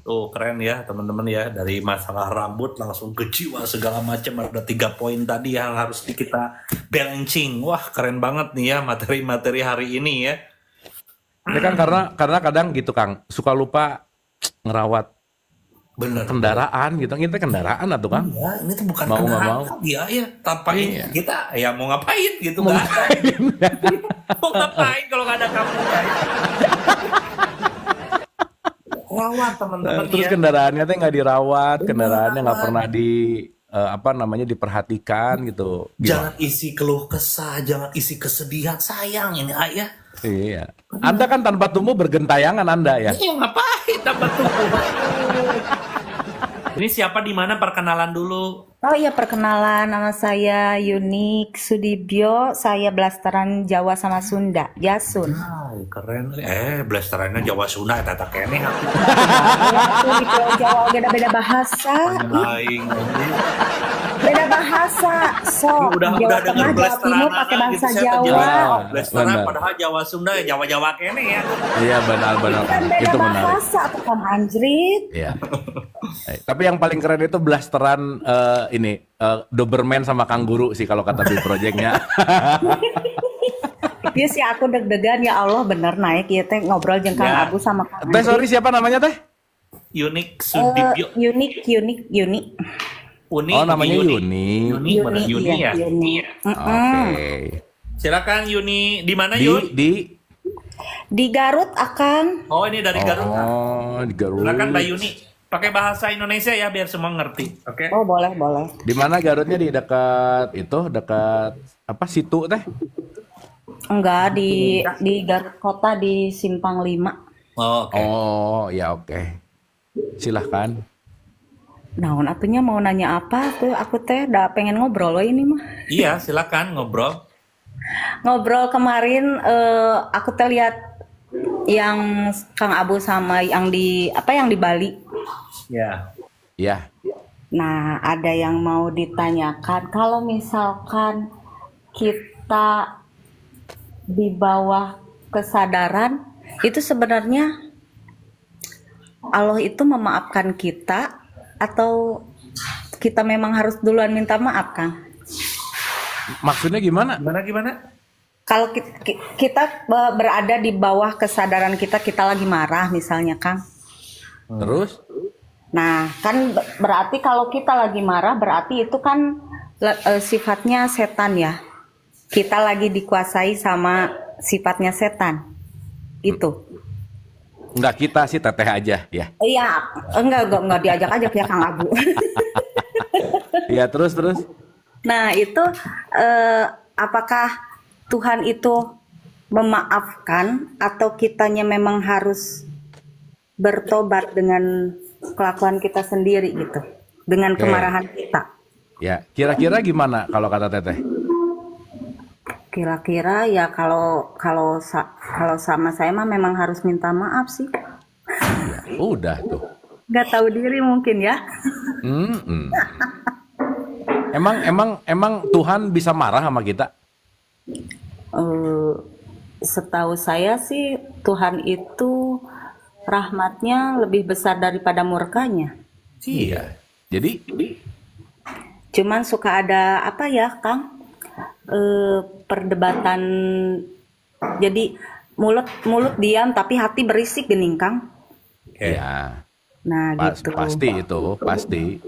Tuh keren ya teman-teman ya, dari masalah rambut langsung ke jiwa segala macam, ada 3 poin tadi yang harus kita balancing. Wah keren banget nih ya materi-materi hari ini ya. Ini kan karena kadang gitu Kang, suka lupa ngerawat kendaraan gitu. Kita kendaraan atau Kang? Ya, ini tuh bukan mau nggak kendaraan. mau. Ya tanpa kita ya mau ngapain gitu nggak ada. Mau ngapain kalau nggak ada kamu ya? Rawat teman-teman. Terus kendaraannya tuh nggak dirawat, kendaraannya nggak pernah diperhatikan gitu. Jangan isi keluh kesah, jangan isi kesedihan, sayang ini ayah. Iya. Anda kan tanpa tumbuh bergentayangan Anda ya. Iya ngapain tanpa tumbuh? Ini siapa di mana perkenalan dulu? Oh iya, perkenalan, nama saya Yunik Sudibyo, saya blasteran Jawa sama Sunda, Jasun. Ay, keren. Blasterannya Jawa Sunda tata kene. Aku di Pulau Jawa beda-beda bahasa, Aing. beda bahasa. So, Udah Jawa dengar Tengah, Jawa blasteran Timur pakai bahasa saya Jawa. terjawab. Blasteran Benar. padahal Jawa Sunda ya Jawa kene ya. Iya benar-benar. Kan beda Itu menarik. bahasa atau Kang Anjrit. Iya. Tapi yang paling keren itu blasteran Doberman sama Kangguru sih kalau kata Bill Project-nya. Iya sih aku deg-degan, ya Allah bener naik ya teh ngobrol jeung Kang Ya. Abu sama Kang Teh sorry Anjrit. siapa namanya teh? Unik Sudibyo. Unik. Uni. Oh namanya Yuni. Yuni. Yuni, bener. Yuni iya, ya. Yuni. Oke. Silakan Yuni. Di mana Di Yun? Di Garut akan Oh ini dari Garut. Oh di Garut. Silakan Mbak Yuni. Pakai bahasa Indonesia ya biar semua ngerti. Oke. Oh boleh. Di mana Garutnya di dekat apa situ teh? Enggak di Garut Kota di Simpang 5. Oh, oke. Oh ya oke. Silahkan. Naon atunya mau nanya apa tuh aku teh udah pengen ngobrol loh ini mah. Iya, silakan ngobrol. Ngobrol kemarin aku teh lihat yang Kang Abu sama yang di Bali. Ya. Ya. Nah, ada yang mau ditanyakan kalau misalkan kita di bawah kesadaran itu sebenarnya Allah itu memaafkan kita atau kita memang harus duluan minta maaf, Kang? Maksudnya gimana? Gimana? Kalau kita berada di bawah kesadaran kita lagi marah misalnya, Kang. Terus? Nah, kan berarti kalau kita lagi marah berarti itu kan sifatnya setan ya. Kita lagi dikuasai sama sifatnya setan. Itu. Enggak, kita sih teteh aja ya. Iya, enggak diajak-ajak ya Kang Abu. Iya, terus. Nah, itu apakah Tuhan itu memaafkan atau kitanya memang harus bertobat dengan kelakuan kita sendiri gitu, dengan kemarahan kita? Ya, kira-kira gimana kalau kata teteh? Kira-kira ya kalau sama saya mah memang harus minta maaf sih. Udah tuh. Nggak tahu diri mungkin ya. Emang Tuhan bisa marah sama kita? Setahu saya sih Tuhan itu rahmatnya lebih besar daripada murkanya. Iya. Jadi Cuman suka ada apa ya, Kang? Perdebatan. Jadi mulut diam tapi hati berisik gening, Kang. ya Nah, gitu. pasti.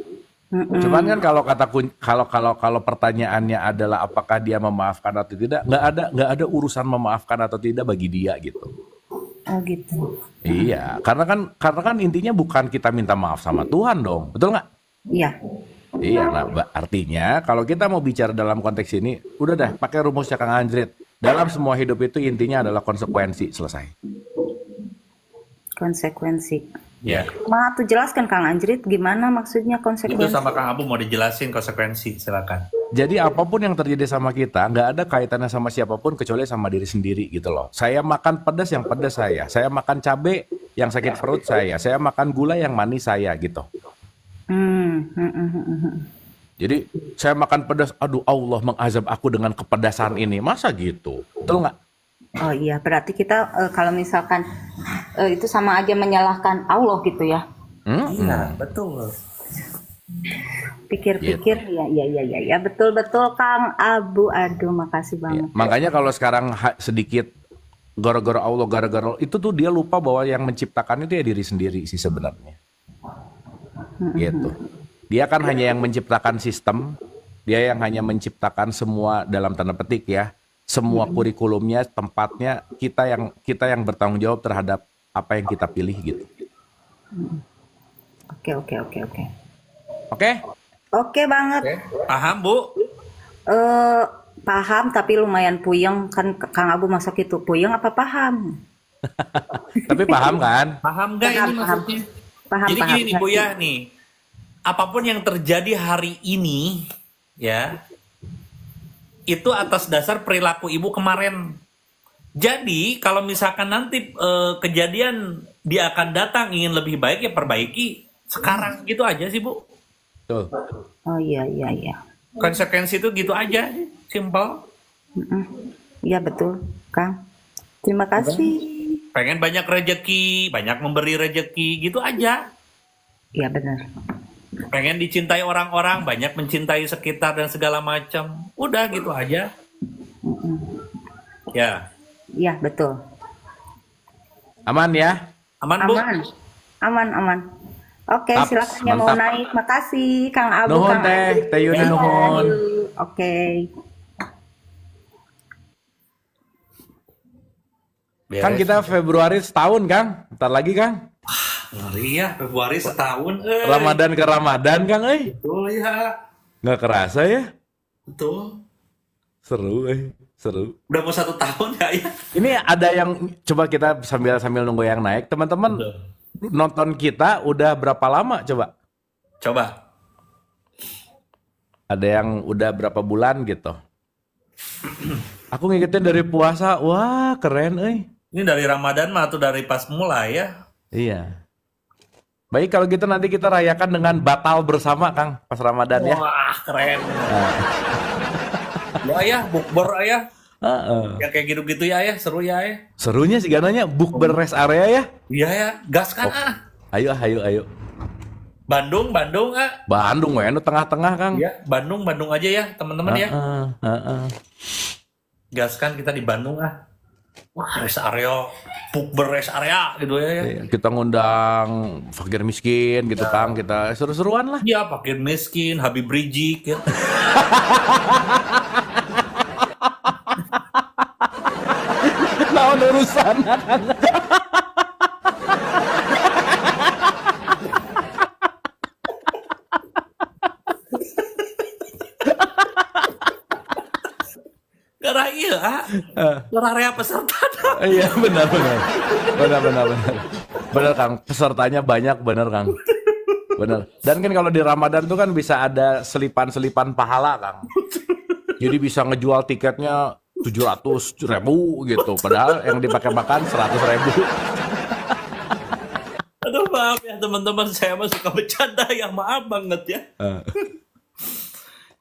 Cuman kan kalau pertanyaannya adalah apakah dia memaafkan atau tidak, nggak ada urusan memaafkan atau tidak bagi dia gitu. Oh, gitu. Iya, karena kan intinya bukan kita minta maaf sama Tuhan dong, betul nggak? Iya. Iya, nah artinya kalau kita mau bicara dalam konteks ini, udah dah pakai rumusnya Kang Anjrit. Dalam semua hidup itu intinya adalah konsekuensi, selesai. Konsekuensi. Ya. Maaf tuh jelaskan Kang Anjrit gimana maksudnya Itu konsekuensi. sama Kang Abu mau dijelasin konsekuensi, silakan. Jadi apapun yang terjadi sama kita, nggak ada kaitannya sama siapapun kecuali sama diri sendiri gitu loh. Saya makan pedas yang pedas saya makan cabai yang sakit perut saya makan gula yang manis saya gitu. Jadi saya makan pedas, aduh Allah mengazab aku dengan kepedasan ini, masa gitu? Betul nggak? Oh iya, berarti kita kalau misalkan itu sama aja menyalahkan Allah gitu ya. Iya, betul. Pikir-pikir ya betul Kang Abu. Aduh, makasih banget. Makanya kalau sekarang sedikit gara-gara Allah, gara-gara itu tuh dia lupa bahwa yang menciptakan itu ya diri sendiri sih sebenarnya. Gitu. Dia kan hanya yang menciptakan sistem, dia yang hanya menciptakan semua dalam tanda petik ya, semua kurikulumnya, tempatnya, kita yang bertanggung jawab terhadap apa yang kita pilih gitu. Oke. Oke? Oke banget. Paham, Bu? Paham tapi lumayan puyeng kan Kang Abu masuk itu puyeng apa paham? Tapi paham kan? Paham nggak ini Paham. maksudnya? Paham. Jadi gini nih Bu ya nih. apapun yang terjadi hari ini, ya, itu atas dasar perilaku ibu kemarin. Jadi kalau misalkan nanti kejadian dia akan datang ingin lebih baik, ya perbaiki sekarang, gitu aja sih Bu. Betul. Oh iya. Konsekuensi itu gitu aja, simple. Iya betul, Kang. Terima kasih. Pengen banyak rejeki, banyak memberi rejeki, gitu aja. Iya benar. Pengen dicintai orang-orang, banyak mencintai sekitar dan segala macam. Udah gitu aja. Ya. Iya betul. Aman ya? Aman Bu? Aman. Oke, Tap, silakan yang mau mantap. naik. Makasih Kang Abu, Nuhun Kang teh, Andri. Teh Yuni nuhun. Oke. Kan kita Februari setahun, Kang. Bentar lagi, Kang. Ngeri ya, Februari setahun. Ramadan ke Ramadan, Kang, Betul ya. Nggak kerasa ya? Betul. Seru, seru. Udah mau 1 tahun ya. Ini ada yang coba kita sambil nunggu yang naik, teman-teman. Nonton kita udah berapa lama coba? Coba. Ada yang udah berapa bulan gitu? Aku ngikutin dari puasa, wah keren, Ini dari Ramadan mah atau dari pas mulai ya? Iya. Baik kalau gitu nanti kita rayakan dengan batal bersama, Kang, pas Ramadan ya. Wah keren. Ya ayah, bukber ayah. Yang kayak gitu-gitu ya ayah, seru ya ayah. Serunya sih gananya bukber rest area ya. Iya ya, gas kan Ayo. Bandung Bandung we nu tengah-tengah, Kang. Iya, Bandung aja ya teman-teman ya. Gas kan kita di Bandung Wah, rest area, bukber rest area gitu ya. Iya, kita ngundang fakir miskin gitu, Kang. Kita seru-seruan lah. Iya, fakir miskin, Habib Rizik ya. Naon urusan, Kang? Karena iya, area peserta. Iya, benar. Benar, Kang. Pesertanya banyak, benar, Kang. Benar. Dan kan kalau di Ramadan tuh kan bisa ada selipan-selipan pahala, Kang. Jadi bisa ngejual tiketnya 700.000 gitu. Padahal yang dipakai makan 100.000. Aduh, maaf ya teman-teman, saya mah suka bercanda ya, maaf banget ya.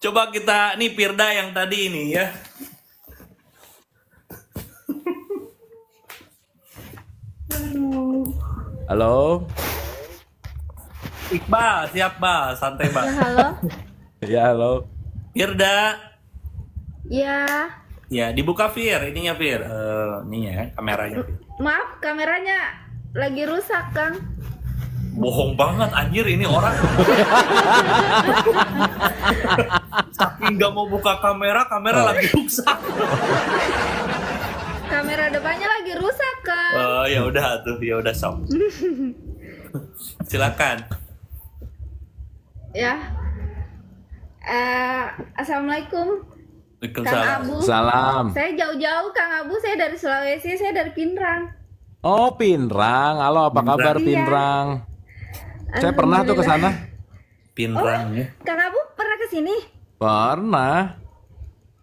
Coba kita, nih Firda yang tadi ini ya. Halo. Iqbal, siap Bal, santai Bal. Ya, halo. Ya, halo. Firda. Ya, Ya, dibuka Fir, ininya Fir. Ininya ya, kameranya. maaf kameranya lagi rusak, Kang. Bohong banget anjir ini orang. Saking nggak mau buka kamera lagi rusak. Kamera depannya lagi rusak, Kang. Oh, ya udah tuh, ya udah sok. Silakan. Ya. Assalamualaikum, Kang Waalaikumsalam. Abu. Salam. Saya jauh-jauh, Kang Abu. Saya dari Sulawesi, saya dari Pinrang. Oh, Pinrang. Halo, apa kabar Iya. Pinrang? Saya pernah tuh ke sana. Pinrang ya. Kang Abu pernah ke sini? Pernah.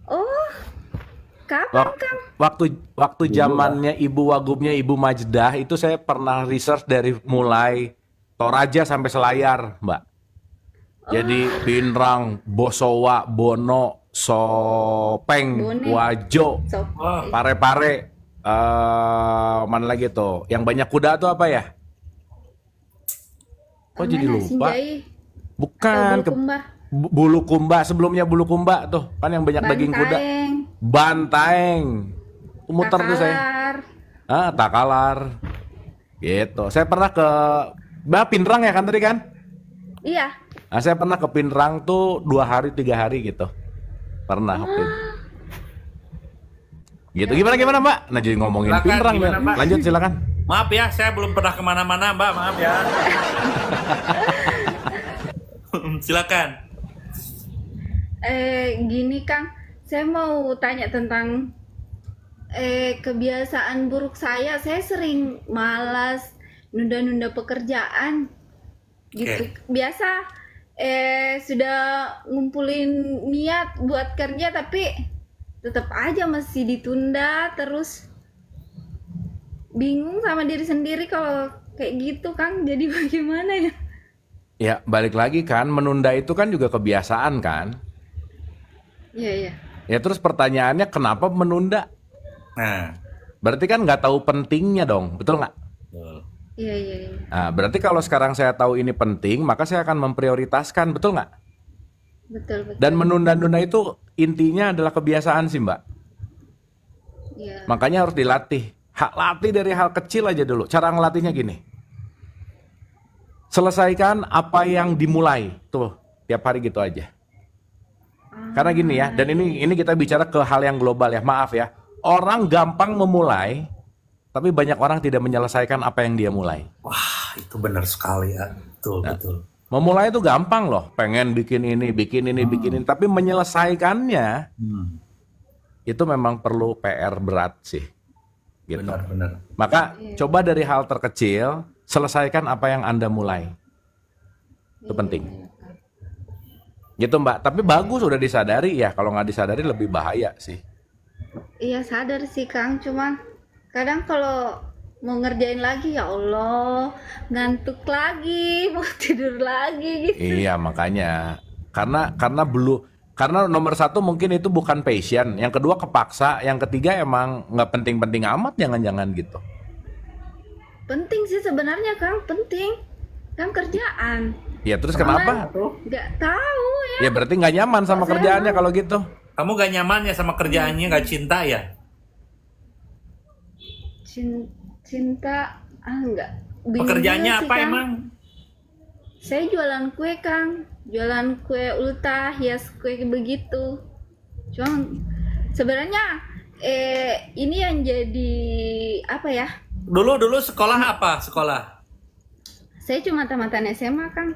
Oh, kapan, Kang? Waktu zamannya Ibu Wagubnya Ibu Majdah itu saya pernah research dari mulai Toraja sampai Selayar, Mbak. Jadi Pinrang, Bosowa, Bono, Sopeng, Bone. Wajo, So, Pare-Pare, mana lagi tuh? Yang banyak kuda tuh apa ya? Kok jadi mana? lupa? Sinjai, Bukan, Bulukumba, Bulukumba, sebelumnya Bulukumba tuh, kan yang banyak daging kuda. Bantaeng, Bantaeng. Muter tuh saya. Takalar. Takalar. Gitu. Saya pernah ke Pinrang ya kan tadi kan? Iya. Nah, saya pernah ke Pinrang tuh 2 hari 3 hari gitu. Pernah waktu itu. Gitu. Gimana Mbak? Nah jadi ngomongin Silakan, Pinrang gimana, ya. Mbak? Lanjut silakan. Maaf ya, saya belum pernah kemana-mana Mbak, maaf ya. Silakan. Gini Kang, saya mau tanya tentang kebiasaan buruk saya. Saya sering malas, nunda-nunda pekerjaan gitu. Oke. Biasa sudah ngumpulin niat buat kerja tapi tetap aja masih ditunda terus. Bingung sama diri sendiri kalau kayak gitu Kang. Jadi bagaimana ya? Ya, balik lagi kan, menunda itu kan juga kebiasaan kan? Iya, iya. Ya terus pertanyaannya kenapa menunda? Nah, Berarti kan nggak tahu pentingnya dong, betul nggak? betul. Iya, iya, iya. Nah, berarti kalau sekarang saya tahu ini penting, maka saya akan memprioritaskan, betul nggak? Betul, betul. Dan menunda-nunda itu intinya adalah kebiasaan sih, Mbak. Iya. Makanya harus dilatih. Latih dari hal kecil aja dulu. Cara ngelatihnya gini. Selesaikan apa yang dimulai. Tuh, tiap hari gitu aja. Karena gini ya, dan ini kita bicara ke hal yang global ya. Maaf ya. Orang gampang memulai, tapi banyak orang tidak menyelesaikan apa yang dia mulai. Wah, itu benar sekali ya. Betul, betul. Memulai itu gampang loh. Pengen bikin ini, bikin ini, bikin ini. Tapi menyelesaikannya, itu memang perlu PR berat sih. Gitu. Benar, benar. Maka coba dari hal terkecil, selesaikan apa yang Anda mulai. Itu penting. Gitu Mbak. Tapi bagus udah disadari ya. Kalau nggak disadari lebih bahaya sih. Iya sadar sih Kang, cuman kadang kalau mau ngerjain lagi ya Allah ngantuk lagi, mau tidur lagi gitu. Iya makanya. Karena nomor satu mungkin itu bukan passion. Yang kedua kepaksa. Yang ketiga emang nggak penting-penting amat jangan-jangan gitu. Penting sih sebenarnya Kang, penting. Kan kerjaan. Ya terus kenapa? Nggak tahu ya. Ya berarti nggak nyaman sama kerjaannya kalau gitu. Kamu gak nyaman ya sama kerjaannya, gak cinta ya? Cinta enggak. Bingung Pekerjaannya juga sih, apa Kang. emang? Saya jualan kue Kang, jualan kue ultah, hias kue begitu. Cuman sebenarnya ini yang jadi apa ya? Dulu sekolah apa? Sekolah? Saya cuma tamatan SMA Kang.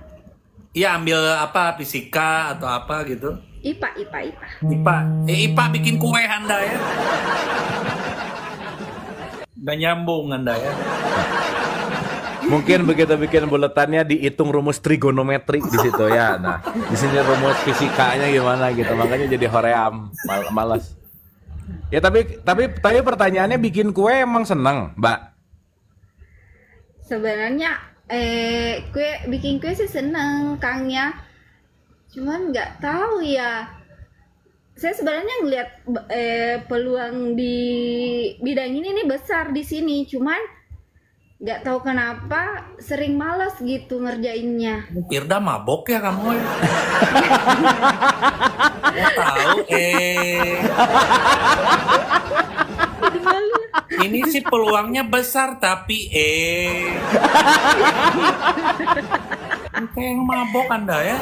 Iya, ambil apa? Fisika atau apa gitu? IPA. IPA. IPA bikin kue Anda ya. Gak nyambung Anda ya. Mungkin begitu bikin buletannya dihitung rumus trigonometri di situ ya. Nah, di sini rumus fisikanya gimana gitu. Makanya jadi hoream, malas. Ya tapi pertanyaannya bikin kue emang seneng, Mbak? Sebenarnya bikin kue sih seneng Kang ya. Cuman nggak tahu ya. Saya sebenarnya ngelihat peluang di bidang ini nih besar di sini. Cuman nggak tahu kenapa sering malas gitu ngerjainnya. Irda mabok ya kamu ya? Nggak tahu Jadi malu. ini sih peluangnya besar tapi kayak yang mabok Anda ya.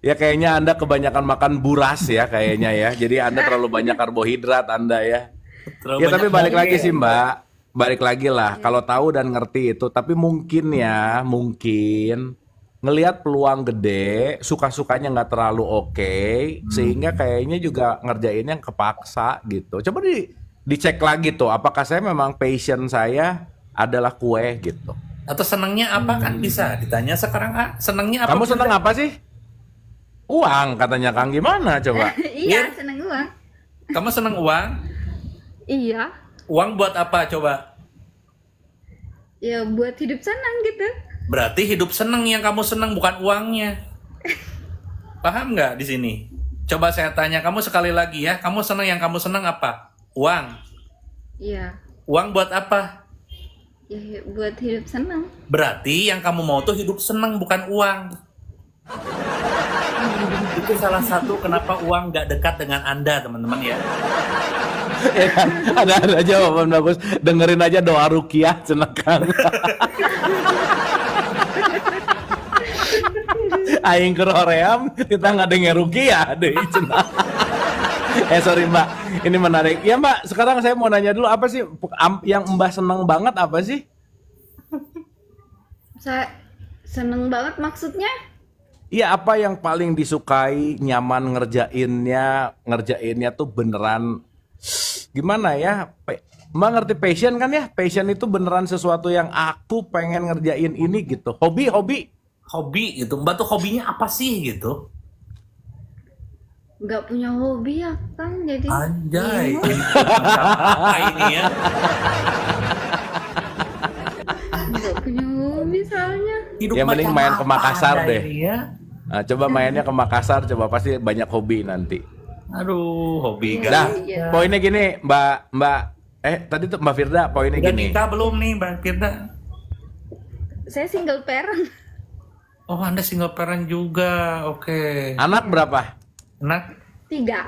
Ya kayaknya Anda kebanyakan makan buras ya kayaknya ya. Jadi Anda terlalu banyak karbohidrat Anda ya. Terlalu Ya tapi banyak balik lagi moge. sih Mbak. Balik lagi lah. Kalau tahu dan ngerti itu. Tapi mungkin ngelihat peluang gede, suka-sukanya nggak terlalu oke, sehingga kayaknya juga ngerjainnya kepaksa gitu. Coba dicek lagi tuh. Apakah saya memang passion saya adalah kue gitu. Atau senangnya apa kan bisa ditanya sekarang senangnya apa? Kamu seneng apa sih? Uang katanya Kang, gimana coba? Iya, seneng uang. Kamu senang uang? Iya. Uang buat apa coba? Ya buat hidup senang gitu. Berarti hidup senang yang kamu senang bukan uangnya. Paham nggak di sini? Coba saya tanya kamu sekali lagi ya. Kamu senang yang kamu senang apa? Uang. Iya. Uang buat apa? Ya buat hidup senang. Berarti yang kamu mau tuh hidup senang bukan uang. Itu salah satu kenapa uang nggak dekat dengan Anda teman-teman ya. Ya kan? Ada jawaban bagus. Dengerin aja doa rukiah cenah Kang. Aing keur hoream kita nggak denger rukiah deui cenah. Sorry Mbak, ini menarik. Ya Mbak, sekarang saya mau nanya dulu apa sih yang Mbak seneng banget apa sih? Saya seneng banget maksudnya. Iya, apa yang paling disukai, nyaman ngerjainnya tuh beneran gimana ya? Mbak ngerti passion kan ya? Passion itu beneran sesuatu yang aku pengen ngerjain ini gitu. Hobi gitu. Mbak tuh hobinya apa sih gitu? Nggak punya hobi ya Kang, jadi Anjay. bingung. Apa ini ya? Nggak punya hobi soalnya. Hidup Yang mending macam main ke apa Makassar Anda deh. ini ya? Nah, coba mainnya ke Makassar, coba pasti banyak hobi nanti. Aduh, hobi Iya. Nah, iya. poinnya gini, Mbak tadi tuh Mbak Firda, poinnya Udah gini. nikah belum nih, Mbak Firda? Saya single parent. Oh, Anda single parent juga. Oke. Anak berapa? Nah, 3.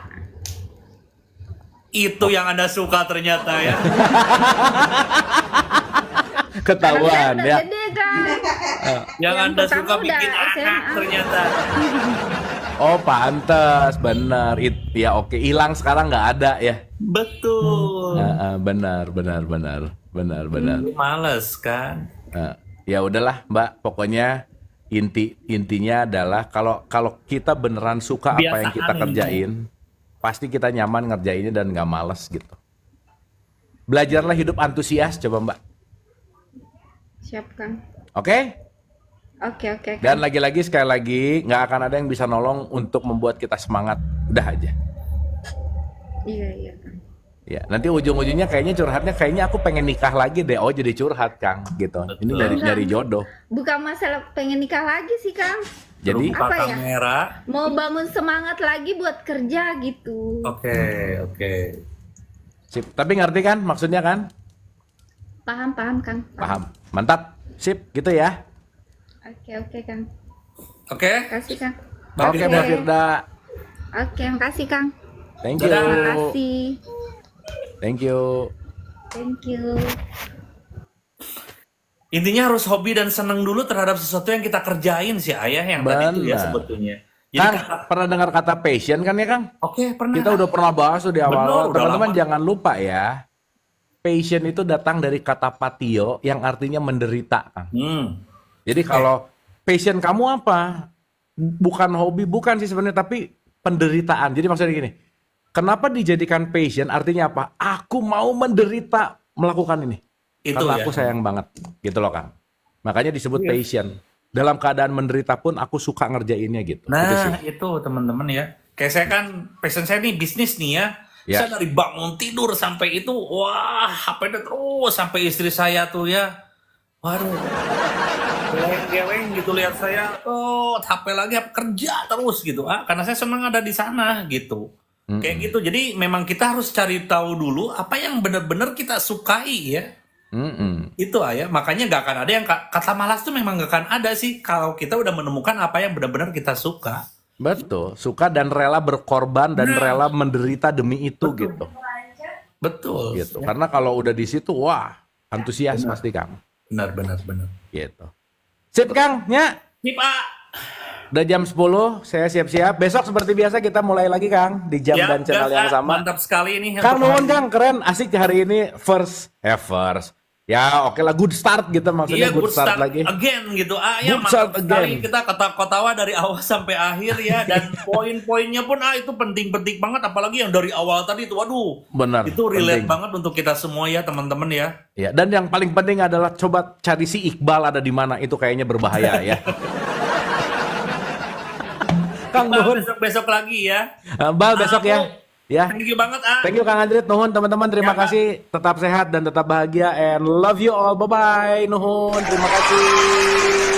itu yang Anda suka ternyata ya. Ketahuan Anak saya ya. udah gede Kang. Yang Yang Anda pertama suka udah bikin anak SMA. ternyata. Oh, pantes, bener. Ya oke, hilang sekarang nggak ada ya. Betul. Benar. Males kan? Ya udahlah, Mbak. Pokoknya intinya adalah kalau kita beneran suka apa yang kita Kebiasaan. kerjain, pasti kita nyaman ngerjainnya dan nggak males gitu. Belajarlah hidup antusias, coba Mbak. Siap Kang. Oke? Oke Kang. Dan lagi-lagi sekali lagi nggak akan ada yang bisa nolong untuk membuat kita semangat. Udah aja. Iya Kang. Ya, nanti ujung-ujungnya kayaknya aku pengen nikah lagi deh. Oh, jadi curhat, Kang, gitu. Ini nyari jodoh. Bukan masalah pengen nikah lagi sih Kang. Jadi Rupa Apa ya? kamera. Mau bangun semangat lagi buat kerja gitu. Oke. sip. Tapi ngerti kan maksudnya kan? Paham Kang. Paham. Mantap. Sip, gitu ya. Oke Kang. Oke. Makasih Kang. Oke, Mbak Firda. Oke, makasih Kang. Thank you. Terima kasih. Thank you. Thank you. Intinya harus hobi dan seneng dulu terhadap sesuatu yang kita kerjain sih Ayah yang tadi itu ya Benar. sebetulnya. Jadi Kang, pernah dengar kata passion kan ya, Kang? Oke, pernah. Kita udah pernah bahas tuh di Bener, awal. udah Teman-teman lama. jangan lupa ya. Passion itu datang dari kata patio yang artinya menderita, Kang. Jadi kalau passion kamu apa? Bukan hobi, bukan sih sebenarnya, tapi penderitaan. Jadi maksudnya gini, kenapa dijadikan passion? Artinya apa? Aku mau menderita melakukan ini. Itu Karena ya. aku sayang banget, gitu loh Kang. Makanya disebut passion. Dalam keadaan menderita pun aku suka ngerjainnya gitu. Gitu sih. Nah, itu teman-teman ya. Kayak saya kan, passion saya nih bisnis nih ya. Ya. Saya dari bangun tidur sampai itu, wah, HP-nya terus sampai istri saya tuh ya. Waduh. Geleng-geleng gitu lihat saya, HP lagi kerja terus gitu. Karena saya senang ada di sana gitu. Kayak gitu. Jadi memang kita harus cari tahu dulu apa yang benar-benar kita sukai ya. Itu ya, makanya nggak akan ada yang kata malas tuh memang nggak akan ada sih kalau kita udah menemukan apa yang benar-benar kita suka. Betul, suka dan rela berkorban dan rela menderita demi itu gitu. Betul. Gitu. Karena kalau udah di situ, wah, antusias pasti Kang. Benar. Gitu. Sip Kang, ya. Nih Pak. Udah jam 10, saya siap-siap. Besok seperti biasa kita mulai lagi Kang di jam dan channel yang sama. Mantap sekali ini. Kang untuk nuhun hari Kang, keren, asik hari ini first. Ya oke lah, good start gitu maksudnya, Iya, good start lagi. again gitu. Ya Good start mantap sekali again. kita ketawa dari awal sampai akhir ya, dan poin-poinnya pun itu penting-penting banget, apalagi yang dari awal tadi itu, waduh, Benar. itu relate penting. banget untuk kita semua ya teman-teman ya. Ya, dan yang paling penting adalah coba cari si Iqbal ada di mana, itu kayaknya berbahaya ya. Kang nuhun. Besok lagi ya. Bal besok ya. Ya. Thank you banget Thank you Kang Andrit, nuhun teman-teman, terima Ya, Kak. kasih, tetap sehat dan tetap bahagia and love you all, bye bye, nuhun, terima kasih.